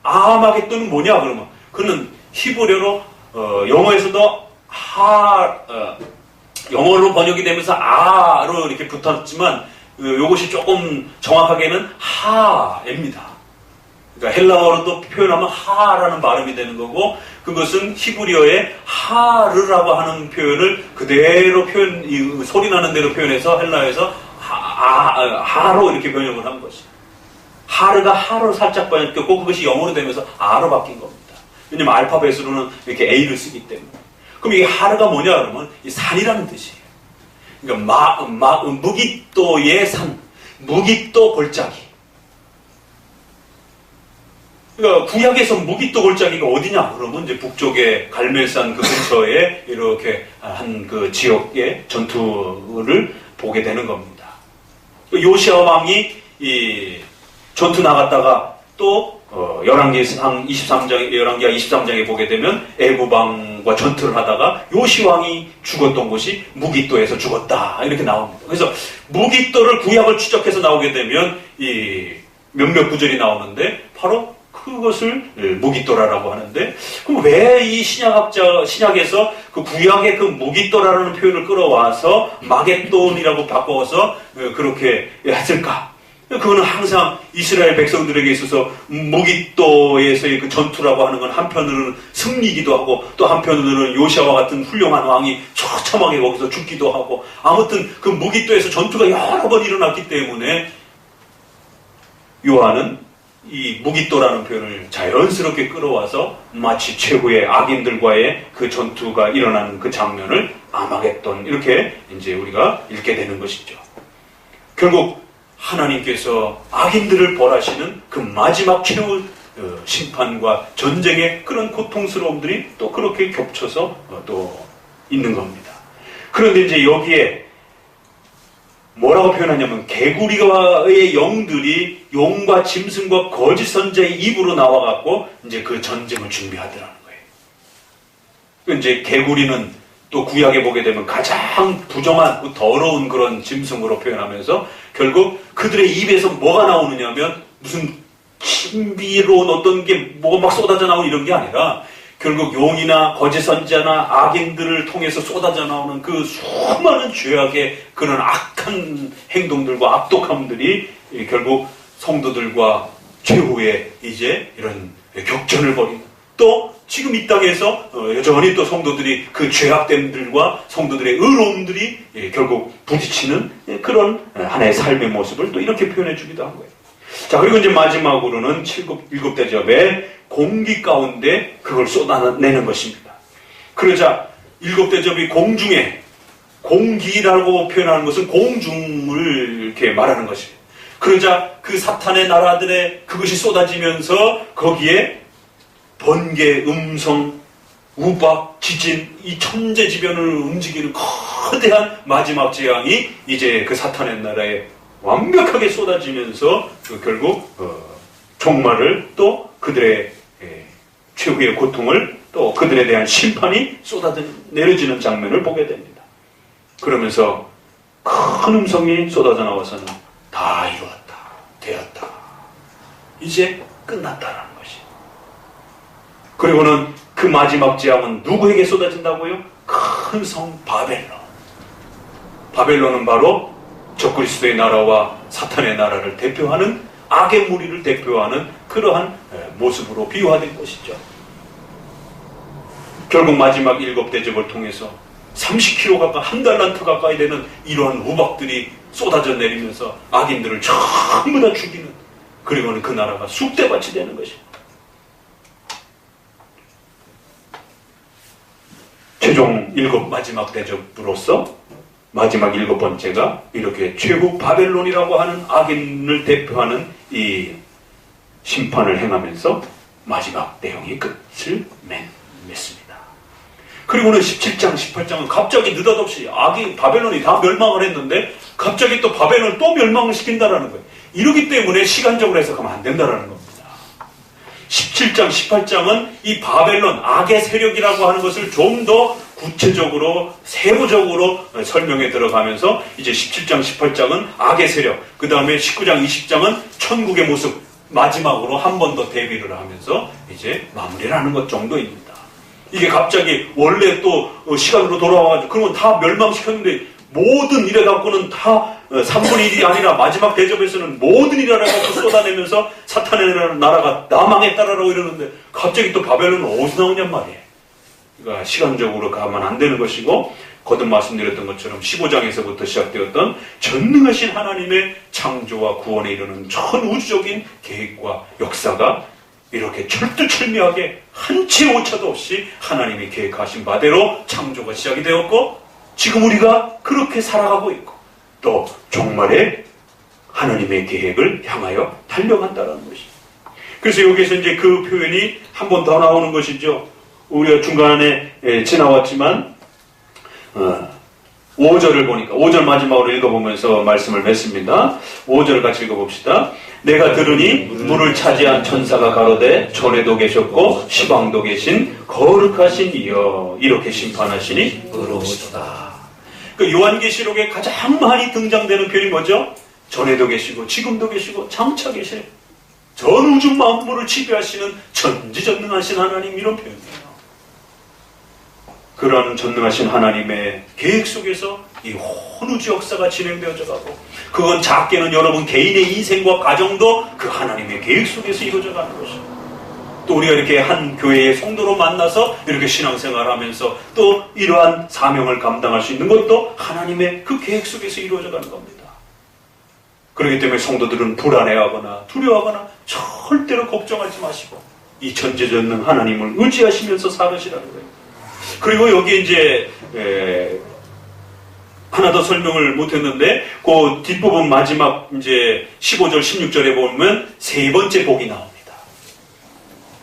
아마겟돈은 뭐냐 그러면, 그는 히브리어로 영어에서도 영어로 번역이 되면서 아로 이렇게 붙었지만 이것이 조금 정확하게는 하입니다. 그러니까 헬라어로도 표현하면 하라는 발음이 되는 거고, 그것은 히브리어의 하르라고 하는 표현을 그대로 소리 나는 대로 표현해서 헬라어에서 하로 이렇게 번역을 한 것이. 하르가 하로 살짝 번역됐고, 그것이 영어로 되면서 아로 바뀐 겁니다. 왜냐면 알파벳으로는 이렇게 A를 쓰기 때문에. 그럼 이게 하르가 뭐냐 그러면 이 산이라는 뜻이에요. 그러니까 무기또의 산, 무기또 골짜기. 그러니까 구약에서 무기또 골짜기가 어디냐 그러면 이제 북쪽의 갈멜산 그 근처에 이렇게 한 그 지역의 전투를 보게 되는 겁니다. 요시아 왕이 이 전투 나갔다가 또 열왕기상 23장에 보게 되면 애굽왕과 전투를 하다가 요시 왕이 죽었던 곳이 무기또에서 죽었다 이렇게 나옵니다. 그래서 무기또를 구약을 추적해서 나오게 되면 이 몇몇 구절이 나오는데 바로 그것을 무기또라라고 하는데, 그럼 왜 이 신약에서 그 구약의 그 무기또라는 표현을 끌어와서 마겟돈이라고 바꿔서 그렇게 했을까? 그거는 항상 이스라엘 백성들에게 있어서 무기또에서의 그 전투라고 하는 건 한편으로는 승리이기도 하고, 또 한편으로는 요시아와 같은 훌륭한 왕이 처참하게 거기서 죽기도 하고, 아무튼 그 무기또에서 전투가 여러 번 일어났기 때문에 요한은 이 무기또라는 표현을 자연스럽게 끌어와서 마치 최후의 악인들과의 그 전투가 일어나는 그 장면을 아마겟돈 이렇게 이제 우리가 읽게 되는 것이죠. 결국 하나님께서 악인들을 벌하시는 그 마지막 최후 심판과 전쟁의 그런 고통스러움들이 또 그렇게 겹쳐서 또 있는 겁니다. 그런데 이제 여기에 뭐라고 표현하냐면 개구리의 영들이 용과 짐승과 거짓 선자의 입으로 나와갖고 이제 그 전쟁을 준비하더라는 거예요. 이제 개구리는 또 구약에 보게 되면 가장 부정한 더러운 그런 짐승으로 표현하면서 결국 그들의 입에서 뭐가 나오느냐면 무슨 신비로운 어떤 게 뭐가 막 쏟아져 나오는 이런 게 아니라 결국 용이나 거짓 선지자나 악인들을 통해서 쏟아져 나오는 그 수많은 죄악의 그런 악한 행동들과 악독함들이 결국 성도들과 최후의 이제 이런 격전을 벌이는, 또 지금 이 땅에서 여전히 또 성도들이 그 죄악됨들과 성도들의 의로움들이 결국 부딪히는 그런 하나의 삶의 모습을 또 이렇게 표현해 주기도 한 거예요. 자, 그리고 이제 마지막으로는 일곱 대접의 공기 가운데 그걸 쏟아내는 것입니다. 그러자 일곱 대접이 공중에, 공기라고 표현하는 것은 공중을 이렇게 말하는 것입니다. 그러자 그 사탄의 나라들의 그것이 쏟아지면서 거기에 번개, 음성, 우박, 지진, 이 천재지변을 움직이는 거대한 마지막 재앙이 이제 그 사탄의 나라에 완벽하게 쏟아지면서 결국 종말을, 또 그들의 최후의 고통을, 또 그들에 대한 심판이 내려지는 장면을 보게 됩니다. 그러면서 큰 음성이 쏟아져 나와서는 다 이루었다, 되었다, 이제 끝났다라는 것이. 그리고는 그 마지막 재앙은 누구에게 쏟아진다고요? 큰 성 바벨론. 바벨론은 바로 적그리스도의 나라와 사탄의 나라를 대표하는, 악의 무리를 대표하는 그러한 모습으로 비유화된 것이죠. 결국 마지막 일곱 대접을 통해서 30km 가까이, 한 달란트 가까이 되는 이러한 우박들이 쏟아져 내리면서 악인들을 전부 다 죽이는, 그리고는 그 나라가 쑥대밭이 되는 것입니다. 최종 마지막 대접으로서 마지막 일곱 번째가 이렇게 최후 바벨론이라고 하는 악인을 대표하는 이 심판을 행하면서 마지막 내용이 끝을 맺습니다. 그리고는 17장, 18장은 갑자기 느닷없이 바벨론이 다 멸망을 했는데 갑자기 또 바벨론을 또 멸망을 시킨다라는 거예요. 이러기 때문에 시간적으로 해석하면 안 된다라는 겁니다. 17장, 18장은 이 바벨론, 악의 세력이라고 하는 것을 좀 더 구체적으로, 세부적으로 설명에 들어가면서 이제 17장, 18장은 악의 세력, 그 다음에 19장, 20장은 천국의 모습, 마지막으로 한 번 더 대비를 하면서 이제 마무리를 하는 것 정도입니다. 이게 갑자기 원래 또 시간으로 돌아와가지고 그런 건 다 멸망시켰는데 모든 일에 갖고는 다 3분의 1이 아니라 마지막 대접에서는 모든 일을 갖고 쏟아내면서 사탄의 나라가 다 망했다라고 이러는데 갑자기 또 바벨론은 어디서 나오냔 말이에요. 그러니까 시간적으로 가면 안 되는 것이고 거듭 말씀드렸던 것처럼 15장에서부터 시작되었던 전능하신 하나님의 창조와 구원에 이르는 전 우주적인 계획과 역사가 이렇게 철두철미하게 한 채 오차도 없이 하나님이 계획하신 바대로 창조가 시작이 되었고 지금 우리가 그렇게 살아가고 있고 또 종말에 하나님의 계획을 향하여 달려간다는 것입니다. 그래서 여기에서 이제 그 표현이 한 번 더 나오는 것이죠. 우리가 중간에 지나왔지만 5절을 보니까 5절 마지막으로 읽어보면서 말씀을 맺습니다. 5절을 같이 읽어봅시다. 내가 들으니 물을 차지한 천사가 가로되 전에도 계셨고 시방도 계신 거룩하신 이여 이렇게 심판하시니 의로우시다. 그 요한계시록에 가장 많이 등장되는 표현이 뭐죠? 전에도 계시고 지금도 계시고 장차 계신 전 우주 만물을 지배하시는 전지전능하신 하나님 이런 표현이에요. 그런 전능하신 하나님의 계획 속에서 이 온 우주 역사가 진행되어져 가고 그건 작게는 여러분 개인의 인생과 가정도 그 하나님의 계획 속에서 이루어져 가는 것이죠. 또 우리가 이렇게 한 교회의 성도로 만나서 이렇게 신앙생활을 하면서 또 이러한 사명을 감당할 수 있는 것도 하나님의 그 계획 속에서 이루어져 가는 겁니다. 그렇기 때문에 성도들은 불안해하거나 두려워하거나 절대로 걱정하지 마시고 이 전지전능 하나님을 의지하시면서 살으시라는 거예요. 그리고 여기 이제 하나 더 설명을 못했는데 그 뒷부분 마지막 이제 15절 16절에 보면 세 번째 복이 나옵니다.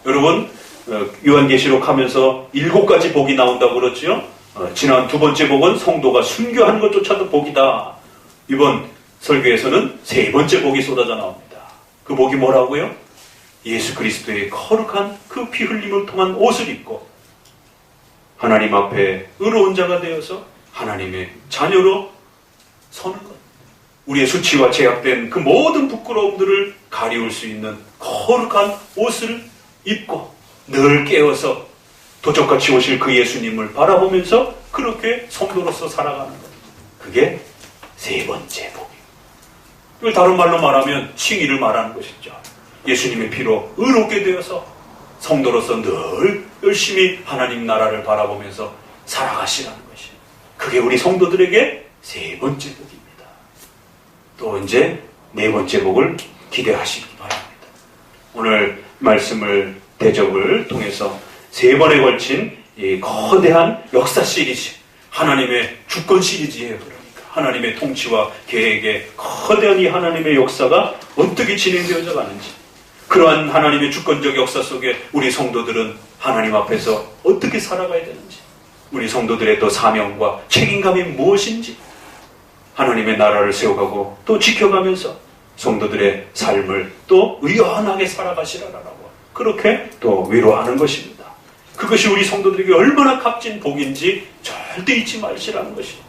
여러분 요한계시록 하면서 7가지 복이 나온다고 그랬죠. 지난 두 번째 복은 성도가 순교하는 것조차도 복이다. 이번 설교에서는 세 번째 복이 쏟아져 나옵니다. 그 복이 뭐라고요? 예수 그리스도의 거룩한 그 피 흘림을 통한 옷을 입고 하나님 앞에 의로운 자가 되어서 하나님의 자녀로 서는 것. 우리의 수치와 제약된 그 모든 부끄러움들을 가리울 수 있는 거룩한 옷을 입고 늘 깨어서 도적같이 오실 그 예수님을 바라보면서 그렇게 성도로서 살아가는 것. 그게 세 번째 복입니다. 이걸 다른 말로 말하면 칭의를 말하는 것이죠. 예수님의 피로 의롭게 되어서 성도로서 늘 열심히 하나님 나라를 바라보면서 살아가시라는 것이. 그게 우리 성도들에게 세 번째 복입니다. 또 이제 네 번째 복을 기대하시기 바랍니다. 오늘 말씀을 대접을 통해서 세 번에 걸친 이 거대한 역사 시리즈, 하나님의 주권 시리즈예요. 그러니까 하나님의 통치와 계획의 거대한 이 하나님의 역사가 어떻게 진행되어져 가는지, 그러한 하나님의 주권적 역사 속에 우리 성도들은 하나님 앞에서 어떻게 살아가야 되는지, 우리 성도들의 또 사명과 책임감이 무엇인지, 하나님의 나라를 세워가고 또 지켜가면서 성도들의 삶을 또 의연하게 살아가시라라고 그렇게 또 위로하는 것입니다. 그것이 우리 성도들에게 얼마나 값진 복인지 절대 잊지 마시라는 것입니다.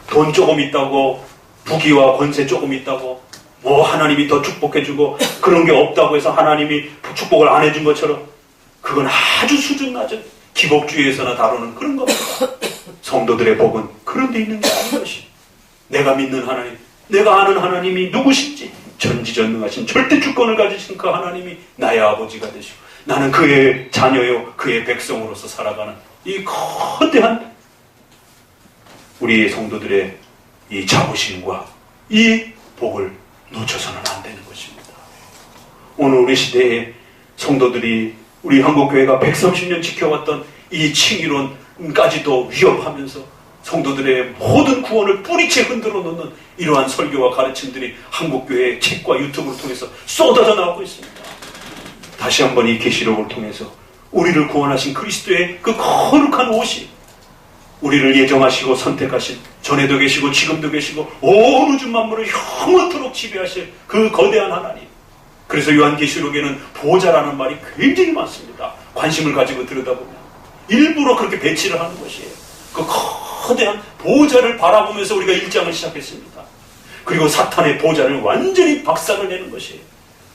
돈 조금 있다고, 부귀와 권세 조금 있다고, 뭐 하나님이 더 축복해주고 그런 게 없다고 해서 하나님이 축복을 안 해준 것처럼, 그건 아주 수준 낮은 기복주의에서나 다루는 그런 겁니다. 성도들의 복은 그런 데 있는 게 아닌 것이, 내가 믿는 하나님, 내가 아는 하나님이 누구신지, 전지전능하신 절대 주권을 가지신 그 하나님이 나의 아버지가 되시고 나는 그의 자녀요 그의 백성으로서 살아가는 이 거대한 우리의 성도들의 이 자부심과 이 복을 놓쳐서는 안 되는 것입니다. 오늘 우리 시대에 성도들이, 우리 한국교회가 130년 지켜왔던 이 칭의론까지도 위협하면서 성도들의 모든 구원을 뿌리채 흔들어 놓는 이러한 설교와 가르침들이 한국교회의 책과 유튜브를 통해서 쏟아져 나오고 있습니다. 다시 한번 이 계시록을 통해서 우리를 구원하신 그리스도의 그 거룩한 옷이 우리를 예정하시고 선택하신, 전에도 계시고 지금도 계시고 온 우주 만물을 영원토록 지배하실 그 거대한 하나님. 그래서 요한계시록에는 보좌라는 말이 굉장히 많습니다. 관심을 가지고 들여다보면 일부러 그렇게 배치를 하는 것이에요. 그 거대한 보좌를 바라보면서 우리가 1장을 시작했습니다. 그리고 사탄의 보좌를 완전히 박살을 내는 것이에요.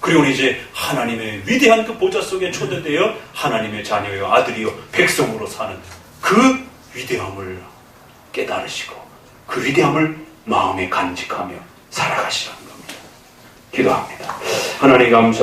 그리고 이제 하나님의 위대한 그 보좌 속에 초대되어 하나님의 자녀요 아들이요 백성으로 사는 그 위대함을 깨달으시고 그 위대함을 마음에 간직하며 살아가시라는 겁니다. 기도합니다. 하나님 감사